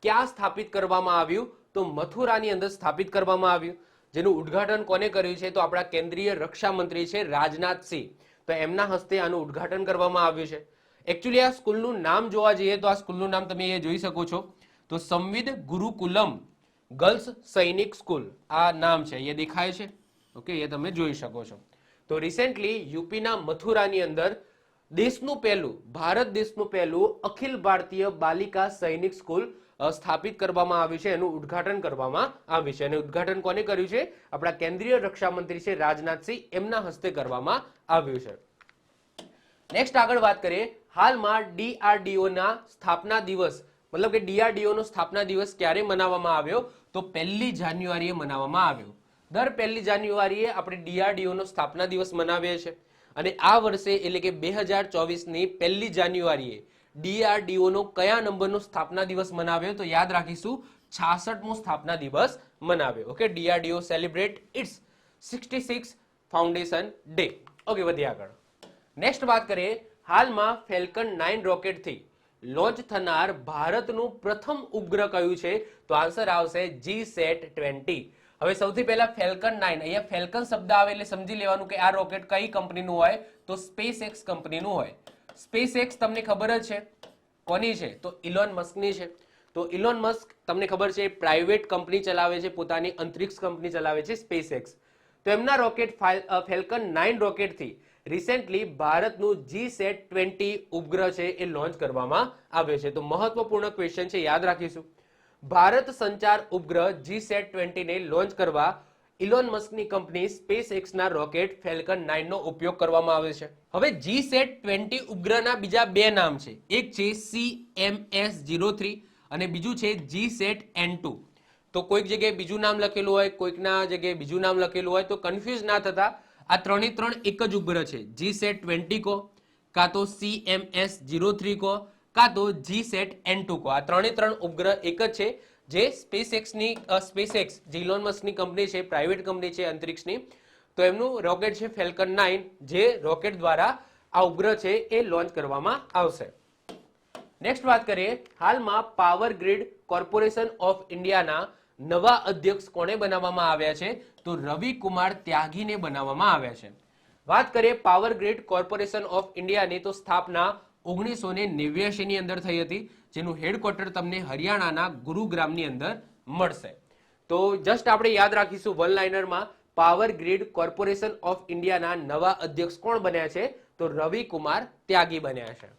ક્યાં સ્થાપિત કરવામાં આવ્યું? તો મથુરાની અંદર સ્થાપિત કરવામાં આવ્યું, જેનું ઉદ્ઘાટન કોને કર્યું છે? તો આપણા કેન્દ્રીય રક્ષા મંત્રી છે રાજનાથસિંહ, તો એમના હસ્તે આનું ઉદ્ઘાટન કરવામાં આવ્યું છે. એકચ્યુઅલી આ સ્કૂલનું નામ જોવા જઈએ તો આ સ્કૂલનું નામ તમે એ જોઈ શકો છો, તો સંવિદ ગુરુકુલમ ગર્લ્સ સૈનિક સ્કૂલ આ નામ છે, એ દેખાય છે. ઓકે, એ તમે જોઈ શકો છો. તો રિસેન્ટલી યુપીના મથુરાની અંદર દેશનું પહેલું, ભારત દેશનું પહેલું અખિલ ભારતીય બાલિકા સૈનિક સ્કૂલ સ્થાપિત કરવામાં આવ્યું છે, એનું ઉદ્ઘાટન કરવામાં આવ્યું છે. અને ઉદ્ઘાટન કોને કર્યું છે? આપણા કેન્દ્રીય રક્ષા મંત્રી છે રાજનાથસિંહ, એમના હસ્તે કરવામાં આવ્યું છે. નેક્સ્ટ આગળ વાત કરીએ, હાલમાં DRDO ના સ્થાપના દિવસ, મતલબ કે DRDO નો સ્થાપના દિવસ ક્યારે મનાવવામાં આવ્યો? તો 1 જાન્યુઆરીએ મનાવવામાં આવ્યો. દર 1 જાન્યુઆરીએ આપણે DRDO નો સ્થાપના દિવસ મનાવીએ છીએ. અને આ વર્ષે એટલે કે 2024ની 1 જાન્યુઆરીએ DRDO નો કયા નંબરનો સ્થાપના દિવસ મનાવ્યો? તો યાદ રાખીશું, 66મો સ્થાપના દિવસ મનાવ્યો. Okay, DRDO celebrate its 66 foundation day. Okay, વધીએ આગળ. નેક્સ્ટ વાત કરીએ, હાલમાં ફેલ્કન 9 રોકેટથી લોન્ચ થનાર ભારતનું પ્રથમ ઉપગ્રહ કયું છે? તો આન્સર આવશે GSAT-20. હવે સૌથી પહેલા ફેલ્કન 9, અહીંયા ફેલ્કન શબ્દ આવે એટલે સમજી લેવાનું કે આ રોકેટ કઈ કંપનીનું હોય? તો SpaceX કંપનીનું હોય. SpaceX તમને ખબર જ છે કોની છે? તો ઇલોન મસ્કની છે. તો ઇલોન મસ્ક તમને ખબર છે પ્રાઇવેટ કંપની ચલાવે છે, પોતાની અંતરિક્ષ કંપની ચલાવે છે SpaceX. તો એમના રોકેટ ફેલ્કન 9 રોકેટથી રિસેન્ટલી ભારતનું GSAT-20 ઉપગ્રહ છે એ લોન્ચ કરવામાં આવ્યો છે. તો મહત્વપૂર્ણ ક્વેશ્ચન છે, યાદ રાખીશું. ભારત સંચાર ઉપગ્રહ GSAT-20 ને લોન્ચ કરવા ઇલોન મસ્કની કંપની SpaceX ના રોકેટ ફેલ્કન 9 નો ઉપયોગ કરવામાં આવે છે. હવે GSAT-20 ઉપગ્રહના બીજા બે નામ છે, એક છે CMS-03 અને બીજું છે GSAT-N2. તો કોઈક જગ્યાએ બીજું નામ લખેલું હોય, કોઈકના જગ્યાએ બીજું નામ લખેલું હોય, તો કન્ફ્યુઝ ના થતા આ ત્રણે ત્રણ એક જ ઉપગ્રહ છે. GSAT-20 કહો, કાં તો CMS-03 કહો, કાં તો GSAT-N2 કહો. આ ત્રણે ત્રણ ઉપગ્રહ એક જ છે, જે SpaceX જે ઇલોન મસ્કની કંપની છે, પ્રાઇવેટ કંપની છે અંતરિક્ષની, તો એમનું રોકેટ છે ફેલ્કન 9, જે રોકેટ દ્વારા આ ઉપગ્રહ છે એ લોન્ચ કરવામાં આવશે. નેક્સ્ટ વાત કરીએ, હાલમાં પાવર ગ્રીડ કોર્પોરેશન ઓફ ઇન્ડિયાના નવા અધ્યક્ષ કોને બનાવવામાં આવ્યા છે? તો રવિ કુમાર ત્યાગીને બનાવવામાં આવ્યા છે. વાત કરીએ પાવર ગ્રીડ કોર્પોરેશન ઓફ ઇન્ડિયાની, તો સ્થાપના 1989 ની અંદર થઈ હતી, જેનું હેડક્વાર્ટર તમને હરિયાણાના ગુરુગ્રામની અંદર મળશે. તો જસ્ટ આપણે યાદ રાખીશું વન લાઇનરમાં, પાવર ગ્રીડ કોર્પોરેશન ઓફ ઇન્ડિયાના નવા અધ્યક્ષ કોણ બન્યા છે? તો રવિ કુમાર ત્યાગી બન્યા છે.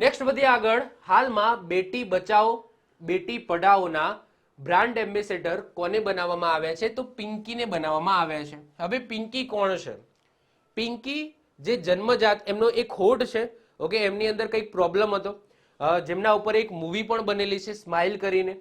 નેક્સ્ટ વધીએ આગળ, હાલમાં બેટી બચાઓ બેટી પઢાઓના બ્રાન્ડ એમ્બેસેડર કોને બનાવવામાં આવ્યા છે? તો પિંકીને બનાવવામાં આવ્યા છે. હવે પિંકી કોણ છે? પિંકી જે જન્મજાત એમનો એક હોઠ છે, ઓકે, એમની અંદર કંઈક પ્રોબ્લેમ હતો, જેમના ઉપર એક મૂવી પણ બનેલી છે સ્માઇલ કરીને.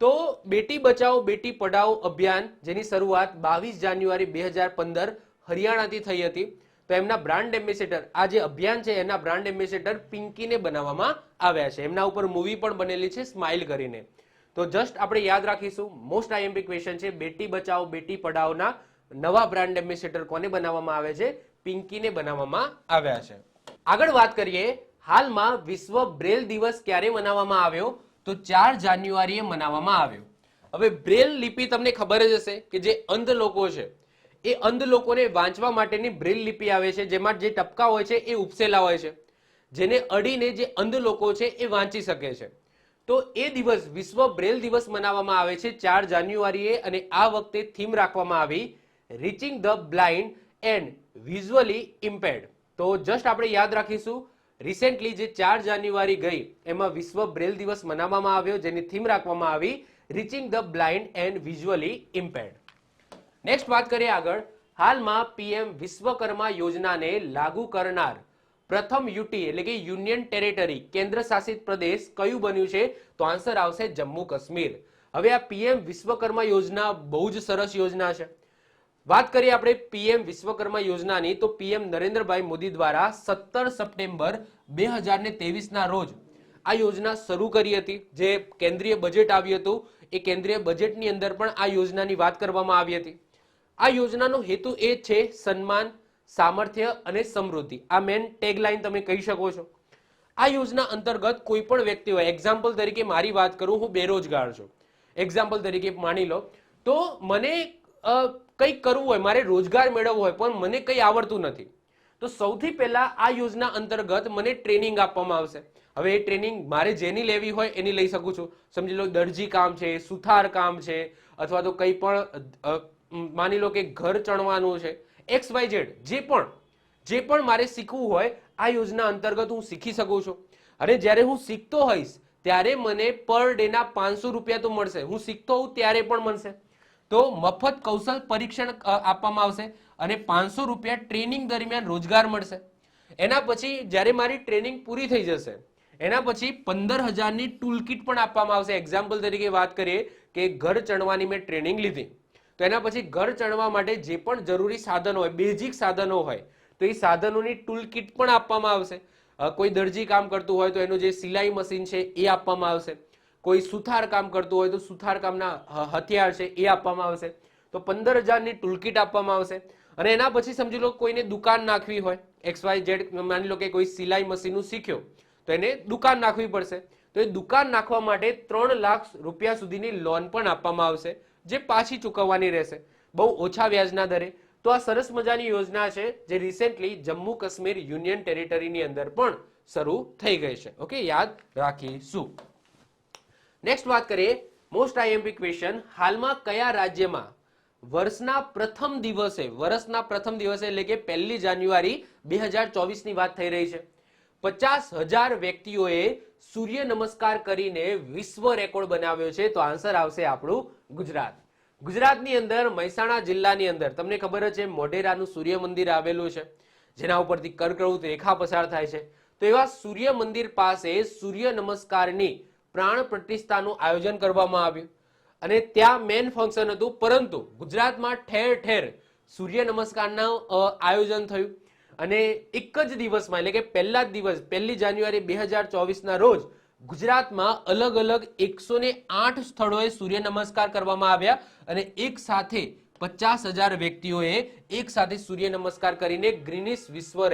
તો બેટી બચાઓ બેટી પઢાઓ અભિયાન, જેની શરૂઆત 22 જાન્યુઆરી 2015 હરિયાણાથી થઈ હતી, તો એમના બ્રાન્ડ એમ્બેસેડર, આ જે અભિયાન છે એના બ્રાન્ડ એમ્બેસેડર પિંકીને બનાવવામાં આવ્યા છે. એમના ઉપર મૂવી પણ બનેલી છે સ્માઇલ કરીને. તો જસ્ટ આપણે યાદ રાખીશું, મોસ્ટ આઈએમપી ક્વેશ્ચન છે, બેટી બચાઓ બેટી પઢાઓના નવા બ્રાન્ડ એમ્બેસેડર કોને બનાવવામાં આવે છે? પિંકીને બનાવવામાં આવ્યા છે. આગળ વાત કરીએ, હાલમાં વિશ્વ બ્રેલ દિવસ ક્યારે મનાવવામાં આવ્યો? તો 4 જાન્યુઆરીએ મનાવવામાં આવ્યો. હવે બ્રેલ લિપિ તમને ખબર જ હશે કે જે અંધ લોકો છે એ અંધ લોકોને વાંચવા માટેની બ્રેલ લિપિ આવે છે, જેમાં જે ટપકા હોય છે એ ઉપસેલા હોય છે, જેને અડીને જે અંધ લોકો છે એ વાંચી શકે છે. તો એ દિવસ વિશ્વ બ્રેલ દિવસ મનાવવામાં આવે છે 4 જાન્યુઆરીએ, અને આ વખતે થીમ રાખવામાં આવી reaching the blind and visually impaired. તો જસ્ટ આપણે યાદ રાખીશું, રિસેન્ટલી જે 4 જાન્યુઆરી ગઈ એમાં વિશ્વ બ્રેલ દિવસ મનાવવામાં આવ્યો, જેની થીમ રાખવામાં આવી reaching the blind and visually impaired. Next વાત કરીએ આગળ. હાલમાં પીએમ વિશ્વકર્મા યોજનાને લાગુ કરનાર પ્રથમ યુટી એટલે કે યુનિયન ટેરેટરી કેન્દ્ર શાસિત પ્રદેશ કયું બન્યું છે? તો આન્સર આવશે જમ્મુ કાશ્મીર. હવે આ પીએમ વિશ્વકર્મા યોજના બહુ જ સરસ યોજના છે. વાત કરીએ આપણે પીએમ વિશ્વકર્મા યોજનાની, તો પીએમ નરેન્દ્રભાઈ મોદી દ્વારા 17 સપ્ટેમ્બર 2023 ના રોજ આ યોજના શરૂ કરી હતી. જે કેન્દ્રીય બજેટ આવ્યું હતું એ કેન્દ્રીય બજેટની અંદર પણ આ યોજનાની વાત કરવામાં આવી હતી. આ યોજનાનો હેતુ એ છે સન્માન, સામર્થ્ય અને સમૃદ્ધિ. આ મેન ટેગલાઇન તમે કહી શકો છો. આ યોજના અંતર્ગત કોઈ પણ વ્યક્તિ હોય, એક્ઝામ્પલ તરીકે મારી વાત કરું, હું બેરોજગાર છું, એક્ઝામ્પલ તરીકે માની લો, તો મને કંઈક કરવું હોય, મારે રોજગાર મેળવવો હોય પણ મને કંઈ આવડતું નથી, તો સૌથી પહેલા આ યોજના અંતર્ગત મને ટ્રેનિંગ આપવામાં આવશે. હવે એ ટ્રેનિંગ મારે જેની લેવી હોય એની લઈ શકું છું. સમજી લો દરજી કામ છે, સુથાર કામ છે, અથવા તો કંઈ પણ માની લો કે ઘર ચણવાનું છે, XYZ જે પણ મારે શીખવું હોય આ યોજના અંતર્ગત હું શીખી શકું છું. અને જ્યારે હું શીખતો હોઈશ ત્યારે મને પર ડે ના 500 રૂપિયા તો મળશે. હું શીખતો હોઉં ત્યારે પણ મળશે. તો મફત કૌશલ પરીક્ષણ આપવામાં આવશે અને 500 રૂપિયા ટ્રેનિંગ દરમિયાન રોજગાર મળશે. એના પછી જ્યારે મારી ટ્રેનિંગ પૂરી થઈ જશે એના પછી 15,000ની ટૂલ કિટ પણ આપવામાં આવશે. એક્ઝામ્પલ તરીકે વાત કરીએ કે ઘર ચણવાની મેં ટ્રેનિંગ લીધી, તો એના પછી ઘર ચણવા માટે જે પણ જરૂરી સાધનો હોય, બેઝિક સાધનો હોય, તો એ સાધનોની ટૂલ કિટ પણ આપવામાં આવશે. કોઈ દરજી કામ કરતું હોય તો એનું જે સિલાઈ મશીન છે એ આપવામાં આવશે. કોઈ સુથાર કામ કરતું હોય તો સુથાર કામના હથિયાર છે એ આપવામાં આવશે. તો 15,000ની ટૂલ કિટ આપવામાં આવશે. અને એના પછી સમજી લો કોઈને દુકાન નાખવી હોય, XYZ માની લો કે કોઈ સિલાઈ મશીનનું શીખ્યો તો એને દુકાન નાખવી પડશે, તો એ દુકાન નાખવા માટે 3 લાખ રૂપિયા સુધીની લોન પણ આપવામાં આવશે, જે પાછી ચૂકવવાની રહેશે બહુ ઓછા વ્યાજના દરે. તો આ સરસ મજાની યોજના છે જે રિસેન્ટલી જમ્મુ કાશ્મીર યુનિયન ટેરિટરીની અંદર પણ શરૂ થઈ ગઈ છે. ઓકે, યાદ રાખીશું. નેક્સ્ટ વાત કરીએ મોસ્ટ આઈએમપી ક્વેશ્ચન. હાલમાં કયા રાજ્યમાં વર્ષના પ્રથમ દિવસે એટલે કે 1 જાન્યુઆરી 2024 ની વાત થઈ રહી છે, 50,000 વ્યક્તિઓએ સૂર્ય નમસ્કાર કરીને વિશ્વ રેકોર્ડ બનાવ્યો છે? તો આન્સર આવશે આપણું ગુજરાત. ગુજરાતની અંદર મહેસાણા જિલ્લાની અંદર તમને ખબર જ છે મોઢેરાનું સૂર્ય મંદિર આવેલું છે, જેના ઉપરથી કર્કવૃત રેખા પસાર થાય છે. તો એવા સૂર્ય મંદિર પાસે સૂર્ય નમસ્કારની પ્રાણ પ્રતિષ્ઠાનું આયોજન કરવામાં આવ્યું અને ત્યાં મેન ફંક્શન હતું. પરંતુ ગુજરાતમાં ઠેર ઠેર સૂર્ય નમસ્કારનું આયોજન થયું અને એક જ દિવસમાં એટલે કે પહેલા જ દિવસ 1 જાન્યુઆરી 2024 ના રોજ ગુજરાતમાં અલગ અલગ 108 સ્થળોએ સૂર્ય નમસ્કાર કરવામાં આવ્યા અને એક સાથે 50,000 વ્યક્તિઓએ એક સાથે સૂર્ય નમસ્કાર કરીને ગ્રીનિસ વિશ્વ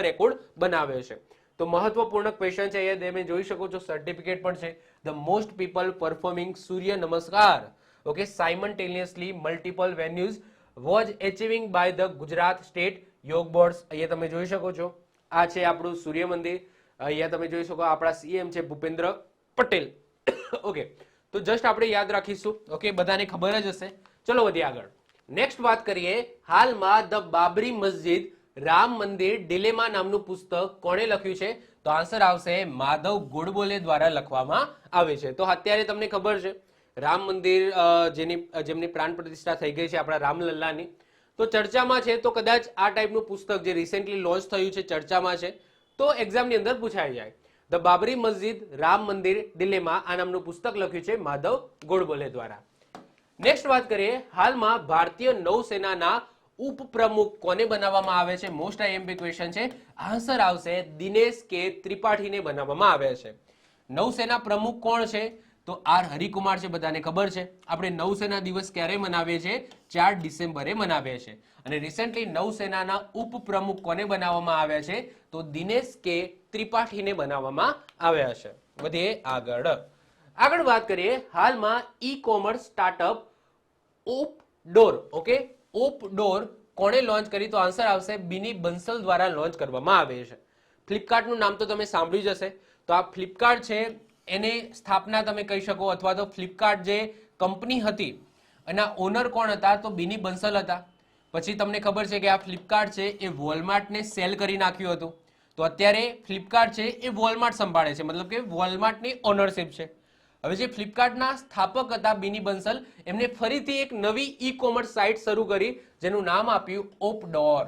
રેકોર્ડ બનાવ્યો છે. તો મહત્વપૂર્ણ ક્વેશ્ચન છે, એ તમે જોઈ શકો છો, સર્ટિફિકેટ પણ છે. The most people performing Surya Namaskar okay simultaneously multiple venues was achieving by the Gujarat state Yoga boards. અહીંયા તમે જોઈ શકો છો, આ છે આપણું સૂર્ય મંદિર. અહીંયા તમે જોઈ શકો આપણા સીએમ છે ભૂપેન્દ્ર પટેલ. ઓકે, તો જસ્ટ આપણે યાદ રાખીશું. ઓકે, બધાને ખબર જ હશે. ચલો વધીએ આગળ. નેક્સ્ટ વાત કરીએ. હાલમાં ધ બાબરી મસ્જિદ રામ મંદિર ડિલેમા નામનું પુસ્તક કોણે લખ્યું છે? તો આન્સર આવશે માધવ ગોડબોલે દ્વારા લખવામાં આવે છે. તો અત્યારે તમને ખબર છે રામ મંદિર જેમની પ્રાણ પ્રતિષ્ઠા થઈ ગઈ છે આપણા રામલલ્લાની, તો ચર્ચામાં છે. તો કદાચ આ ટાઈપનું પુસ્તક જે રિસેન્ટલી લોન્ચ થયું છે ચર્ચામાં છે, તો એક્ઝામની અંદર પૂછાઈ જાય. ધ બાબરી મસ્જિદ રામ મંદિર ડિલેમા આ નામનું પુસ્તક લખ્યું છે માધવ ગોડબોલે દ્વારા. નેક્સ્ટ વાત કરીએ. હાલમાં ભારતીય નૌસેનાના ઉપપ્રમુખ કોને બનાવવામાં આવે છે? મોસ્ટ આઈએમપી ક્વેશ્ચન છે. આન્સર આવશે દિનેશ કે ત્રિપાઠીને બનાવવામાં આવે છે. નૌસેના પ્રમુખ કોણ છે? તો આર હરિકુમાર છે, બધાને ખબર છે. આપણે નૌસેના દિવસ ક્યારે મનાવીએ છીએ? 4 ડિસેમ્બરે મનાવીએ છીએ. અને રિસેન્ટલી નૌસેનાના ઉપપ્રમુખ કોને બનાવવામાં આવ્યા છે? તો દિનેશ કે ત્રિપાઠીને બનાવવામાં આવ્યા છે. વધીએ આગળ વાત કરીએ. હાલમાં ઈ કોમર્સ સ્ટાર્ટઅપ ઓપડોર ઓપડોર કોણે લોન્ચ કરી? તો આન્સર આવશે બિની બંસલ દ્વારા લોન્ચ કરવામાં આવે છે. ફ્લિપકાર્ટનું નામ તો તમે સાંભળ્યું જ હશે. તો આ ફ્લિપકાર્ટ છે એની સ્થાપના તમે કહી શકો, અથવા તો ફ્લિપકાર્ટ જે કંપની હતી એના ઓનર કોણ હતા? તો બિની બંસલ હતા. પછી તમને ખબર છે કે આ ફ્લિપકાર્ટ છે એ વોલમાર્ટને સેલ કરી નાખ્યું હતું. તો અત્યારે ફ્લિપકાર્ટ છે એ વોલમાર્ટ સંભાળે છે, મતલબ કે વોલમાર્ટની ઓનરશિપ છે. હવે જે ફ્લિપકાર્ટના સ્થાપક હતા બિની બંસલ, એમને ફરીથી એક નવી ઈ કોમર્સ સાઇટ શરૂ કરી જેનું નામ આપ્યું ઓપડોર.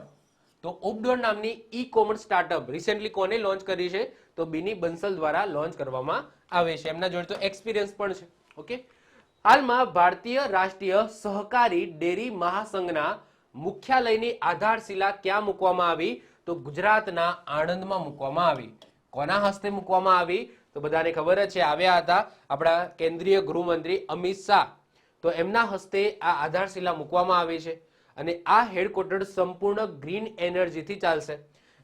તો ઓપડોર નામની ઈ કોમર્સ સ્ટાર્ટઅપ રિસેન્ટલી કોને લોન્ચ કરી છે? તો બિની બંસલ દ્વારા લોન્ચ કરવામાં આવે છે. એમના જોડે તો એક્સપિરિયન્સ પણ છે. ઓકે, હાલમાં ભારતીય રાષ્ટ્રીય સહકારી ડેરી મહાસંઘના મુખ્યાલયની આધારશિલા ક્યાં મૂકવામાં આવી? તો ગુજરાતના આણંદમાં મૂકવામાં આવી. કોના હસ્તે મૂકવામાં આવી? તો બધાને ખબર જ છે, આવ્યા હતા આપણા કેન્દ્રીય ગૃહમંત્રી અમિત શાહ. તો એમના હસ્તે આ આધારશિલા મૂકવામાં આવી છે. અને આ હેડક્વાર્ટર સંપૂર્ણ ગ્રીન એનર્જીથી ચાલશે,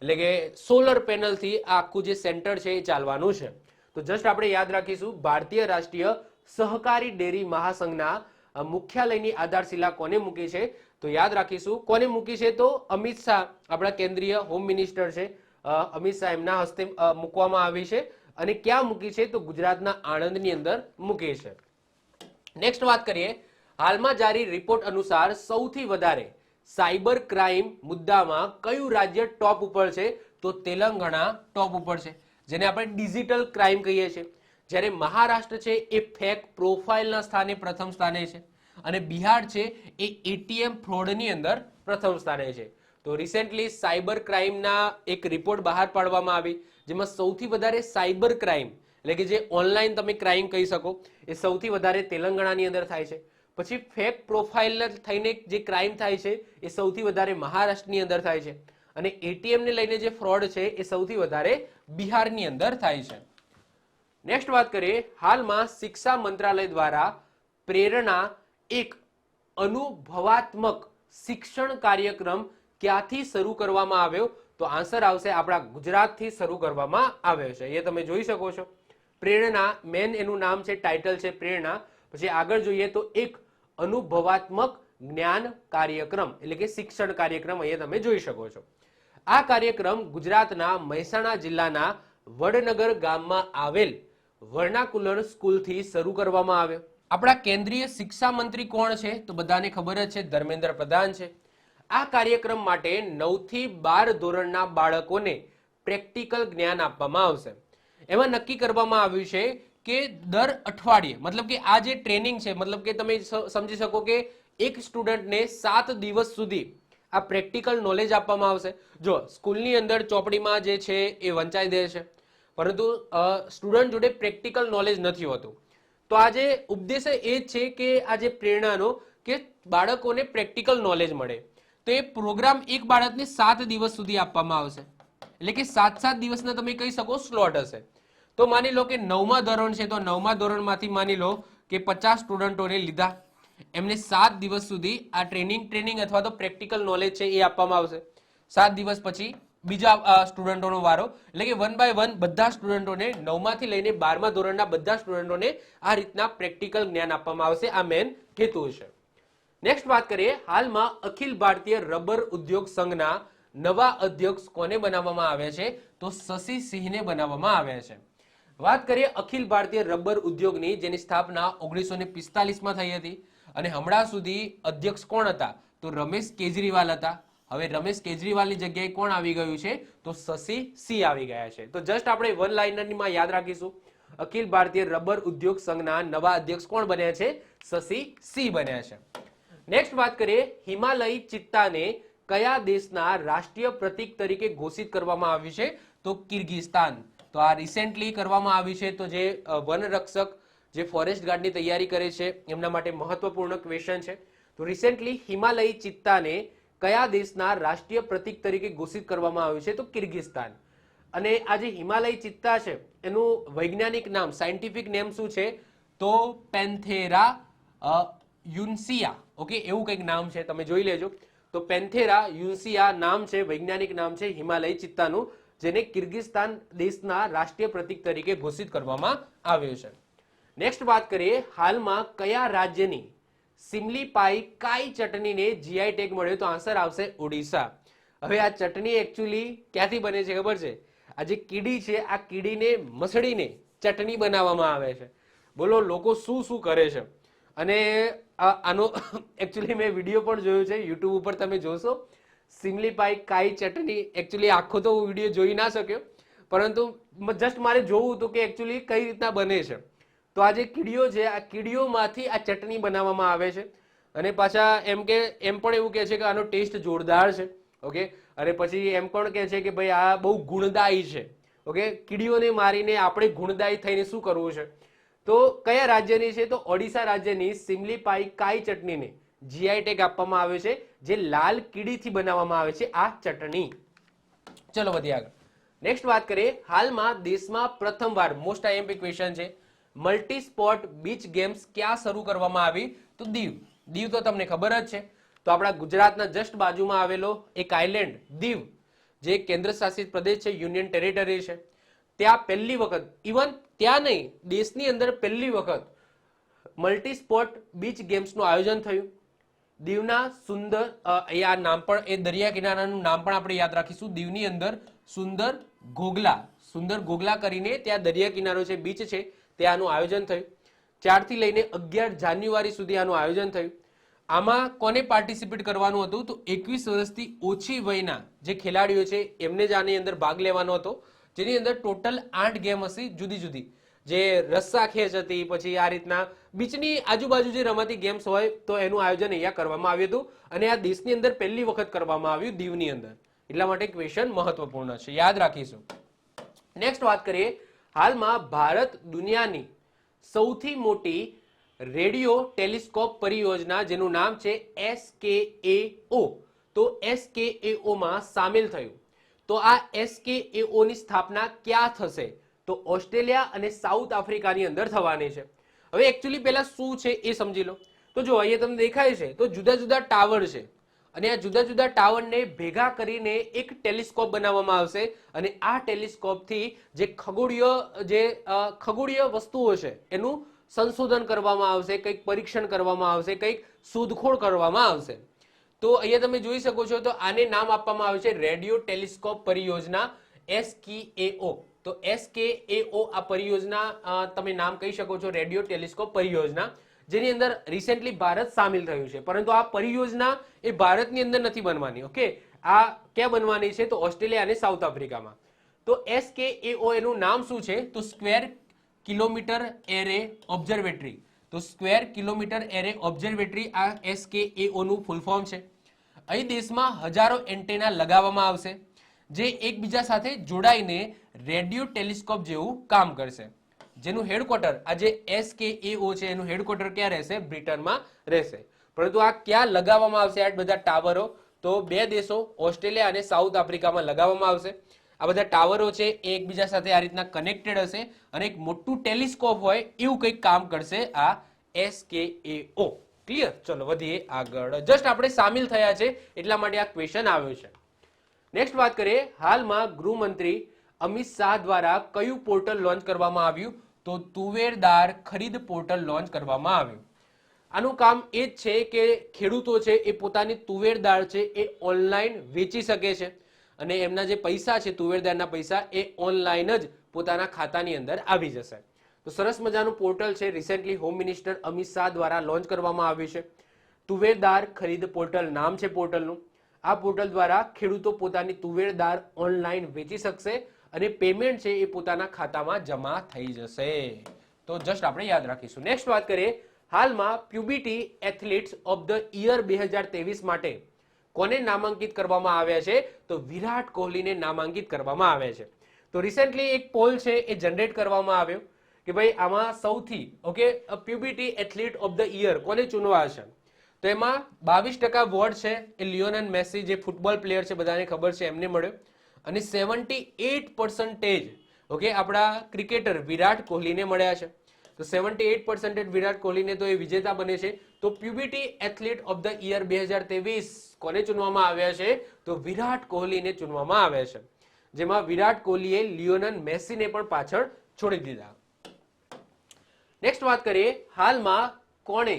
એટલે કે સોલર પેનલથી આ આખું જે સેન્ટર છે એ ચાલવાનું છે. તો જસ્ટ આપણે યાદ રાખીશું, ભારતીય રાષ્ટ્રીય સહકારી ડેરી મહાસંઘના મુખ્યાલયની આધારશિલા કોને મૂકી છે? તો યાદ રાખીશું કોને મૂકી છે? તો અમિત શાહ, આપણા કેન્દ્રીય હોમ મિનિસ્ટર છે અમિત શાહ, એમના હસ્તે મૂકવામાં આવી છે. અને ક્યાં મૂકી છે? તો ગુજરાતના આણંદની અંદર મૂકી છે. નેક્સ્ટ વાત કરીએ, હાલમાં જારી રિપોર્ટ અનુસાર સૌથી વધારે સાયબર ક્રાઇમ મુદ્દામાં કયું રાજ્ય ટોપ ઉપર છે? તો તેલંગાણા ટોપ ઉપર છે, જેને આપણે ડિજિટલ ક્રાઇમ કહીએ છીએ. જ્યારે મહારાષ્ટ્ર છે એ ફેક પ્રોફાઇલના સ્થાને પ્રથમ સ્થાને છે, અને બિહાર છે એ એટીએમ ફ્રોડની અંદર પ્રથમ સ્થાને છે. તો રિસેન્ટલી સાયબર ક્રાઇમના એક રિપોર્ટ બહાર પાડવામાં આવી, જેમાં સૌથી વધારે સાયબર ક્રાઇમ, એટલે કે જે ઓનલાઈન તમે ક્રાઇમ કહી શકો, એ સૌથી વધારે તેલંગાણાની અંદર થાય છે. પછી ફેક પ્રોફાઇલ થઈને જે ક્રાઇમ થાય છે એ સૌથી વધારે મહારાષ્ટ્રની અંદર થાય છે. અને એટીએમ ને લઈને જે ફ્રોડ છે એ સૌથી વધારે બિહારની અંદર થાય છે. નેક્સ્ટ વાત કરીએ, હાલમાં શિક્ષા મંત્રાલય દ્વારા પ્રેરણા એક અનુભવાત્મક શિક્ષણ કાર્યક્રમ ક્યાંથી શરૂ કરવામાં આવ્યો? તો આન્સર આવશે આપણા ગુજરાતથી શરૂ કરવામાં આવ્યો છે. એ તમે જોઈ શકો છો. પ્રેરણા, મેન એનું નામ છે, ટાઇટલ છે પ્રેરણા. પછી આગળ જોઈએ તો એક અનુભવાત્મક જ્ઞાન કાર્યક્રમ, એટલે કે શિક્ષણ કાર્યક્રમ અહીંયા તમે જોઈ શકો છો. આ કાર્યક્રમ ગુજરાતના મહેસાણા જિલ્લાના વડનગર ગામમાં આવેલ વર્નાકુલર સ્કૂલથી શરૂ કરવામાં આવ્યો. આપણા કેન્દ્રીય શિક્ષા મંત્રી કોણ છે? તો બધાને ખબર જ છે, ધર્મેન્દ્ર પ્રધાન છે. આ કાર્યક્રમ માટે 9 થી 12 ધોરણના બાળકોને પ્રેક્ટિકલ જ્ઞાન આપવામાં આવશે. એમાં નક્કી કરવામાં આવ્યું છે કે દર અઠવાડિયે, મતલબ કે આ જે ટ્રેનિંગ છે, મતલબ કે તમે સમજી શકો કે એક સ્ટુડન્ટને 7 દિવસ સુધી આ પ્રેક્ટિકલ નોલેજ આપવામાં આવશે. જો સ્કૂલની અંદર ચોપડીમાં જે છે એ વંચાઈ દે છે, પરંતુ સ્ટુડન્ટ જોડે પ્રેક્ટિકલ નોલેજ નથી હોતું. તો આ જે ઉદ્દેશ્ય એ જ છે કે આ જે પ્રેરણાનો, કે બાળકોને પ્રેક્ટિકલ નોલેજ મળે. તો એ પ્રોગ્રામ એક બાળકને 7 દિવસ સુધી આપવામાં આવશે, એટલે કે 7 દિવસના તમે કહી શકો સ્લોટ હશે. તો માની લો કે 9મા ધોરણ છે, તો 9મા ધોરણમાંથી માની લો કે 50 સ્ટુડન્ટોને લીધા, એમને 7 દિવસ સુધી આ ટ્રેનિંગ અથવા તો પ્રેક્ટિકલ નોલેજ છે એ આપવામાં આવશે. 7 દિવસ પછી બીજા સ્ટુડન્ટોનો વારો, એટલે કે 1 બાય 1 બધા સ્ટુડન્ટોને 9માંથી લઈને 12મા ધોરણના બધા સ્ટુડન્ટોને આ રીતના પ્રેક્ટિકલ જ્ઞાન આપવામાં આવશે. આ મેન હેતુ છે. નેક્સ્ટ વાત કરીએ, હાલમાં અખિલ ભારતીય રબર ઉદ્યોગ સંઘના નવા અધ્યક્ષ કોને બનાવવામાં આવ્યા છે? તો શશી સિંહને બનાવવામાં આવ્યા છે. વાત કરીએ અખિલ ભારતીય રબર ઉદ્યોગની, જેની સ્થાપના 1945માં થઈ હતી, અને હમણાં સુધી અધ્યક્ષ કોણ હતા? તો રમેશ કેજરીવાલ હતા. હવે રમેશ કેજરીવાલની જગ્યાએ કોણ આવી ગયું છે? તો શશી સિંહ આવી ગયા છે. તો જસ્ટ આપણે વન લાઇનરમાં યાદ રાખીશું, અખિલ ભારતીય રબર ઉદ્યોગ સંઘના નવા અધ્યક્ષ કોણ બન્યા છે? શશી સિંહ બન્યા છે. નેક્સ્ટ વાત કરીએ, હિમાલય ચિત્તાને કયા દેશના રાષ્ટ્રીય પ્રતીક તરીકે ઘોષિત કરવામાં આવ્યું છે? તો કિર્ગિસ્તાન. તો આ રિસેન્ટલી કરવામાં આવ્યું છે. તો જે વનરક્ષક, જે ફોરેસ્ટ ગાર્ડની તૈયારી કરે છે, એમના માટે મહત્વપૂર્ણ ક્વેશ્ચન છે. તો રિસેન્ટલી હિમાલય ચિત્તાને કયા દેશના રાષ્ટ્રીય પ્રતીક તરીકે ઘોષિત કરવામાં આવ્યું છે? તો કિર્ગિસ્તાન. અને આ જે હિમાલય ચિત્તા છે એનું વૈજ્ઞાનિક નામ, સાયન્ટિફિક નેમ શું છે? તો પેન્થેરા યુન્સિયા. ઓકે, એવું કંઈક નામ છે, તમે જોઈ લેજો. તો પેન્થેરા યુન્સિયા નામ છે, વૈજ્ઞાનિક નામ છે હિમાલય ચિત્તાનું, જેને કિર્ગિસ્તાન દેશના રાષ્ટ્રીય પ્રતીક તરીકે ઘોષિત કરવામાં આવ્યું છે. નેક્સ્ટ વાત કરીએ, હાલમાં કયા રાજ્યની સિમલીપાઈ કાઈ ચટણીને જીઆઈ ટેગ મળ્યો? તો આન્સર આવશે ઓડિશા. હવે આ ચટણી એકચ્યુઅલી ક્યાંથી બને છે ખબર છે? આ જે કીડી છે, આ કીડીને મસળીને ચટણી બનાવવામાં આવે છે. બોલો લોકો શું શું કરે છે. અને આનો એકચ્યુઅલી મેં વિડીયો પણ જોયો છે યુટ્યુબ ઉપર, તમે જોશો સિમલીપાઈ કાઈ ચટણી. એકચ્યુઅલી આખો તો હું વિડીયો જોઈ ના શક્યો, પરંતુ જસ્ટ મારે જોવું હતું કે એકચ્યુઅલી કઈ રીતના બને છે. તો આ જે કીડીઓ છે, આ કીડીઓમાંથી આ ચટણી બનાવવામાં આવે છે. અને પાછા એમ પણ એવું કહે છે કે આનો ટેસ્ટ જોરદાર છે. ઓકે, અને પછી એમ પણ કહે છે કે ભાઈ આ બહુ ગુણદાયી છે. ઓકે, કીડીઓને મારીને આપણે ગુણદાયી થઈને શું કરવું છે? તો કયા રાજ્યની છે? તો ઓડિશા રાજ્યની સિમલીપાઈ કાઈ ચટણીને જીઆઈ ટેગ આપવામાં આવ્યો છે, જે લાલ કીડીથી બનાવવામાં આવે છે આ ચટણી. ચલો વધીએ આગળ. નેક્સ્ટ વાત કરીએ. હાલમાં દેશમાં પ્રથમવાર મોસ્ટ આઈએમપી ક્વેશ્ચન છે, મલ્ટી સ્પોર્ટ બીચ ગેમ્સ ક્યાં શરૂ કરવામાં આવી? તો દીવ. દીવ તો તમને ખબર જ છે. તો આપણા ગુજરાતના જસ્ટ બાજુમાં આવેલો એક આઇલેન્ડ દીવ, જે કેન્દ્ર શાસિત પ્રદેશ છે, યુનિયન ટેરિટરી છે, ત્યાં પહેલી વખત, ઇવન ત્યાં નહીં દેશની અંદર પહેલી વખત મલ્ટી સ્પોર્ટ બીચ ગેમ્સનું આયોજન થયું. દીવના સુંદર, અહીંયા નામ પણ, એ દરિયા કિનારાનું નામ પણ આપણે યાદ રાખીશું. દીવની અંદર સુંદર ઘોઘલા, સુંદર ઘોઘલા કરીને ત્યાં દરિયા કિનારો છે, બીચ છે, ત્યાંનું આયોજન થયું. 4 થી લઈને 11 જાન્યુઆરી સુધી આનું આયોજન થયું. આમાં કોને પાર્ટિસિપેટ કરવાનું હતું? તો 21 વર્ષથી ઓછી વયના જે ખેલાડીઓ છે એમને જ આની અંદર ભાગ લેવાનો હતો, જેની અંદર ટોટલ 8 ગેમ હશે જુદી જુદી, જે રસ્સા ખેંચ હતી, પછી આ રીતના બીચની આજુબાજુ જે રમાતી ગેમ્સ હોય, તો એનું આયોજન અહીંયા કરવામાં આવ્યું હતું. અને આ દેશની અંદર પહેલી વખત કરવામાં આવ્યું દીવની અંદર. એટલા માટે ક્વેશ્ચન મહત્વપૂર્ણ છે, યાદ રાખીશું. નેક્સ્ટ વાત કરીએ. હાલમાં ભારત દુનિયાની સૌથી મોટી રેડિયો ટેલિસ્કોપ પરિયોજના, જેનું નામ છે SKAO, તો SKAO માં સામેલ થયું. તો આ SKAO ની સ્થાપના ક્યાં થશે? તો ઓસ્ટ્રેલિયા અને સાઉથ આફ્રિકાની અંદર થવાની છે. હવે એકચ્યુઅલી પહેલા શું છે એ સમજી લો. તો જો અહીંયા તમને દેખાય છે, તો જુદા જુદા ટાવર છે, અને આ જુદા જુદા ટાવરને ભેગા કરીને એક ટેલિસ્કોપ બનાવવામાં આવશે. અને આ ટેલિસ્કોપથી જે ખગોળીય વસ્તુઓ છે એનું સંશોધન કરવામાં આવશે, કંઈક પરીક્ષણ કરવામાં આવશે, કંઈક શોધખોળ કરવામાં આવશે. તો અહીંયા તમે જોઈ શકો છો, તો આને નામ આપવામાં આવે છે રેડિયો ટેલિસ્કોપ પરિયોજના, SKAO. તો SKAO આ પરિયોજના તમે નામ કહી શકો છો, રેડિયો ટેલિસ્કોપ પરિયોજના, જેની અંદર રિસેન્ટલી ભારત સામેલ થયું છે. પરંતુ આ પરિયોજના એ ભારતની અંદર નથી બનવાની. ઓકે, આ ક્યાં બનવાની છે? તો ઓસ્ટ્રેલિયા અને સાઉથ આફ્રિકામાં. તો SKAO એનું નામ શું છે? તો સ્ક્વેર કિલોમીટર એરે ઓબ્ઝર્વેટરી. તો સ્ક્વેર કિલોમીટર એરે ઓબ્ઝર્વેટરી આ SKAO નું ફૂલ ફોર્મ છે. અહીં દેશમાં હજારો એન્ટેના લગાવવામાં આવશે, જે એકબીજા સાથે જોડાઈને રેડિયો ટેલિસ્કોપ જેવું કામ કરશે. જેનું હેડક્વાર્ટર, આ જે SKAO છે એનું હેડક્વાર્ટર ક્યાં રહેશે? બ્રિટનમાં રહેશે. પરંતુ આ ક્યાં લગાવવામાં આવશે આ બધા ટાવરો? તો 2 દેશો ઓસ્ટ્રેલિયા અને સાઉથ આફ્રિકામાં લગાવવામાં આવશે. આ બધા ટાવરો છે એ એકબીજા સાથે આ રીતના કનેક્ટેડ હશે, અને એક મોટું ટેલિસ્કોપ હોય એવું કંઈક કામ કરશે આ SKAO. ક્લિયર? ચલો વધીએ આગળ. જસ્ટ આપણે સામેલ થયા છે એટલા માટે આ ક્વેશ્ચન આવ્યો છે. નેક્સ્ટ વાત કરીએ. હાલમાં ગૃહમંત્રી અમિત શાહ દ્વારા કયું પોર્ટલ લોન્ચ કરવામાં આવ્યું? તો તુવેરદાર ખરીદ પોર્ટલ લોન્ચ કરવામાં આવ્યું. આનું કામ એ જ છે કે ખેડૂતો છે એ પોતાની તુવેર દાળ છે એ ઓનલાઈન વેચી શકે છે, અને એમના જે પૈસા છે તુવેરદારના પૈસા એ ઓનલાઈન જ પોતાના ખાતાની અંદર આવી જશે. તો સરસ મજાનું પોર્ટલ છે, recently home minister Amit Shah દ્વારા લોન્ચ કરવામાં આવ્યું છે. તુવેરદાર ખરીદ પોર્ટલ નામ છે પોર્ટલનું. આ પોર્ટલ દ્વારા ખેડૂતો પોતાની તુવેર દાળ ઓનલાઈન વેચી શકશે, અને પેમેન્ટ છે એ પોતાના ખાતામાં જમા થઈ જશે. તો જસ્ટ આપણે યાદ રાખીશું. નેક્સ્ટ વાત કરીએ. હાલમાં પ્યુબિટી એથ્લીટ્સ ઓફ ધ યર 2023 માટે કોને નામાંકિત કરવામાં આવ્યા છે? તો વિરાટ કોહલીને નામાંકિત કરવામાં આવ્યા છે. તો રિસેન્ટલી એક પોલ છે એ જનરેટ કરવામાં આવ્યો કે ભાઈ આમાં સૌથી પ્યુબિટી એથ્લીટ ઓફ ધ યર કોને ચૂનવા છે? તો એમાં 22% વોટ છે એ લિયોનેલ મેસી, જે ફૂટબોલ પ્લેયર છે બધાને ખબર છે, એમને મળ્યો. અને 78% આપણા ક્રિકેટર વિરાટ કોહલીને મળ્યા છે. તો 78% વિરાટ કોહલીને તો એ વિજેતા બને છે. તો પ્યુબિટી એથ્લીટ ઓફ ધ યર 2023 કોને ચૂનવામાં આવ્યા છે? તો વિરાટ કોહલીને ચૂનવામાં આવ્યા છે, જેમાં વિરાટ કોહલીએ લિયોનેલ મેસીને પણ પાછળ છોડી દીધા. નેક્સ્ટ વાત કરીએ. હાલમાં કોણે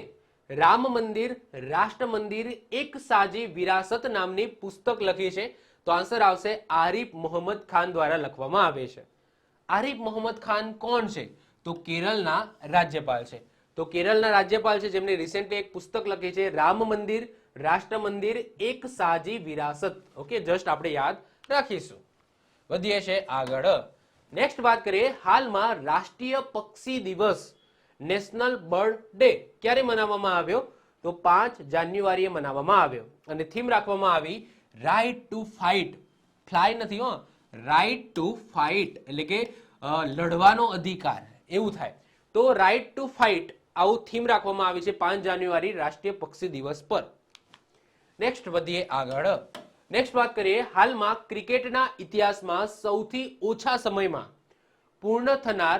રામ મંદિર રાષ્ટ્ર મંદિર એક સાજી વિરાસત નામની પુસ્તક લખી છે? તો આન્સર આવશે આરિફ મોહમ્મદ ખાન દ્વારા લખવામાં આવે છે. આરિફ મોહમ્મદ ખાન કોણ છે? તો કેરળના રાજ્યપાલ છે. તો કેરળના રાજ્યપાલ છે જેમને રિસેન્ટલી એક પુસ્તક લખી છે રામ મંદિર રાષ્ટ્ર મંદિર એક સાજી વિરાસત. ઓકે, જસ્ટ આપણે યાદ રાખીશું. વધીએ છે આગળ. નેક્સ્ટ વાત કરીએ, હાલમાં રાષ્ટ્રીય પક્ષી દિવસ નેશનલ બર્ડ ડે ક્યારે મનાવવામાં આવ્યો? તો 5 જાન્યુઆરીએ મનાવવામાં આવ્યો અને થીમ રાખવામાં આવી રાઇટ ટુ ફાઇટ. ફ્લાય નથી હો, રાઇટ ટુ ફાઇટ એટલે કે લડવાનો અધિકાર એવું થાય. તો રાઇટ ટુ ફાઇટ આવું થીમ રાખવામાં આવી છે 5 જાન્યુઆરી રાષ્ટ્રીય પક્ષી દિવસ પર. નેક્સ્ટ વધીએ આગળ. નેક્સ્ટ વાત કરીએ, હાલમાં ક્રિકેટના ઇતિહાસમાં સૌથી ઓછા સમયમાં પૂર્ણ થનાર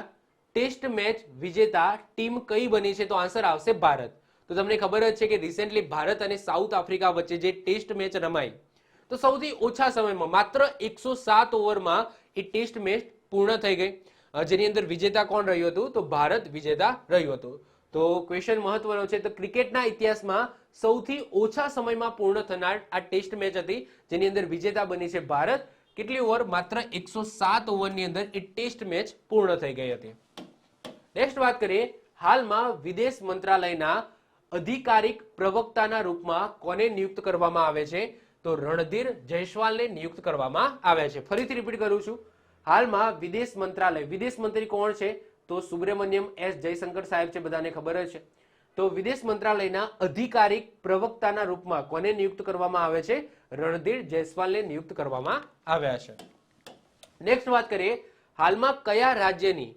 ટેસ્ટ મેચ વિજેતા ટીમ કઈ બની છે? તો આન્સર આવશે ભારત. તો તમને ખબર જ છે કે રિસેન્ટલી ભારત અને સાઉથ આફ્રિકા વચ્ચે જે ટેસ્ટ મેચ રમાઈ, તો સૌથી ઓછા સમયમાં માત્ર 107 ઓવરમાં એ ટેસ્ટ મેચ પૂર્ણ થઈ ગઈ, જેની અંદર વિજેતા કોણ રહ્યું હતું? તો ભારત વિજેતા રહ્યું હતું. તો ક્વેશ્ચન મહત્વનો છે. તો ક્રિકેટના ઇતિહાસમાં સૌથી ઓછા સમયમાં પૂર્ણ થનાર આ ટેસ્ટ મેચ હતી, જેની અંદર વિજેતા બની છે ભારત. કેટલી ઓવર? માત્ર 107 ઓવરની અંદર એ ટેસ્ટ મેચ પૂર્ણ થઈ ગઈ હતી. નેક્સ્ટ વાત કરીએ, હાલમાં વિદેશ મંત્રાલયના અધિકારિક પ્રવક્તાના રૂપમાં કોને નિયુક્ત કરવામાં આવે છે? તો રણધીર જયસ્વાલને નિયુક્ત કરવામાં આવ્યા છે. ફરીથી રિપીટ કરું છું, હાલમાં વિદેશ મંત્રાલય, વિદેશ મંત્રી કોણ છે? તો સુબ્રમણ્યમ એસ જયશંકર સાહેબ છે, બધાને ખબર જ છે. તો વિદેશ મંત્રાલયના અધિકારિક પ્રવક્તાના રૂપમાં કોને નિયુક્ત કરવામાં આવે છે? રણધીર જયસ્વાલને નિયુક્ત કરવામાં આવ્યા છે. નેક્સ્ટ વાત કરીએ, હાલમાં કયા રાજ્યની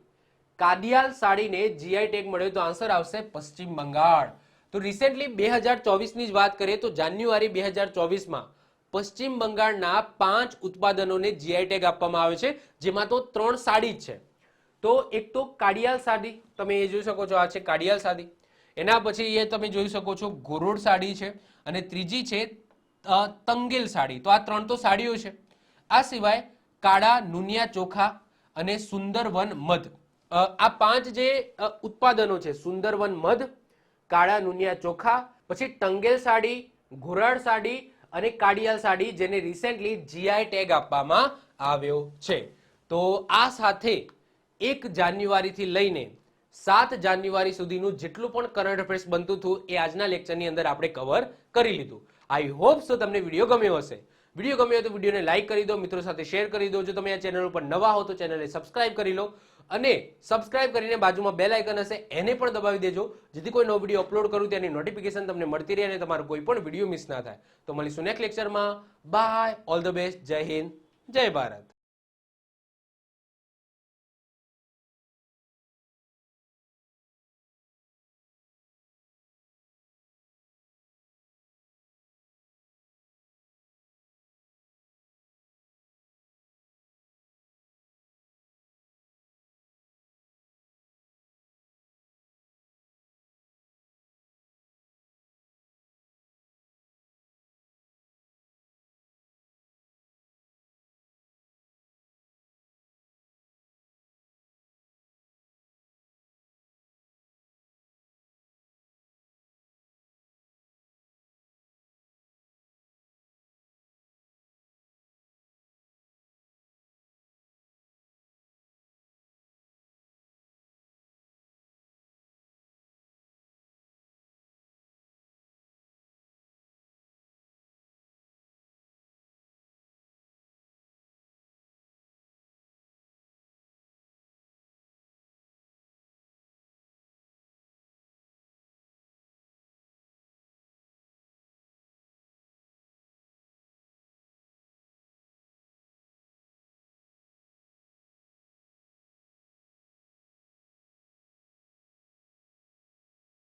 કાદિયાલ સાડીને જીઆઈ ટેગ મળ્યો? તો આન્સર આવશે પશ્ચિમ બંગાળ. તો રિસેન્ટલી 2024ની જ વાત કરીએ તો જાન્યુઆરી 2024માં પશ્ચિમ બંગાળના 5 ઉત્પાદનોને જીઆઈ ટેગ આપવામાં આવે છે, જેમાં તો 3 સાડી જ છે. તો એક તો કાડિયાલ સાડી, તમે એ જોઈ શકો છો, આ છે કાડિયાલ સાડી. એના પછી એ તમે જોઈ શકો છો ગોરોડ સાડી છે, અને ત્રીજી છે તંગેલ સાડી. તો આ 3 તો સાડીઓ છે. આ સિવાય કાળા નુનિયા ચોખા અને સુંદરવન મધ, આ 5 જે ઉત્પાદનો છે, સુંદરવન મધ, કાળા નુનિયા ચોખા, પછી ટંગેલ સાડી, ઘોરાડ સાડી અને કાડિયાલ સાડી, જેને રિસેન્ટલી જીઆઈ ટેગ આપવામાં આવ્યો છે. તો આ સાથે 1 જાન્યુઆરીથી લઈને 7 જાન્યુઆરી સુધીનું જેટલું પણ કરંટ અફેર્સ બનતું હતું એ આજના લેક્ચરની અંદર આપણે કવર કરી લીધું. આઈ હોપ સો તમને વિડીયો ગમ્યો હશે. વિડીયો ગમ્યો હોય તો વિડીયોને લાઈક કરી દો, મિત્રો સાથે શેર કરી દો. જો તમે આ ચેનલ ઉપર નવા હો તો ચેનલને સબસ્ક્રાઇબ કરી લો, અને સબસ્ક્રાઇબ કરીને બાજુમાં બેલ આઇકન હશે એને પણ દબાવી દેજો, જેથી કોઈ નવો વિડીયો અપલોડ કરું તેની નોટિફિકેશન તમને મળતી રહે અને તમારો કોઈ પણ વિડીયો મિસ ના થાય. તો મળીશું નેક્સ્ટ લેક્ચરમાં. બાય, ઓલ ધ બેસ્ટ, જય હિન્દ, જય ભારત.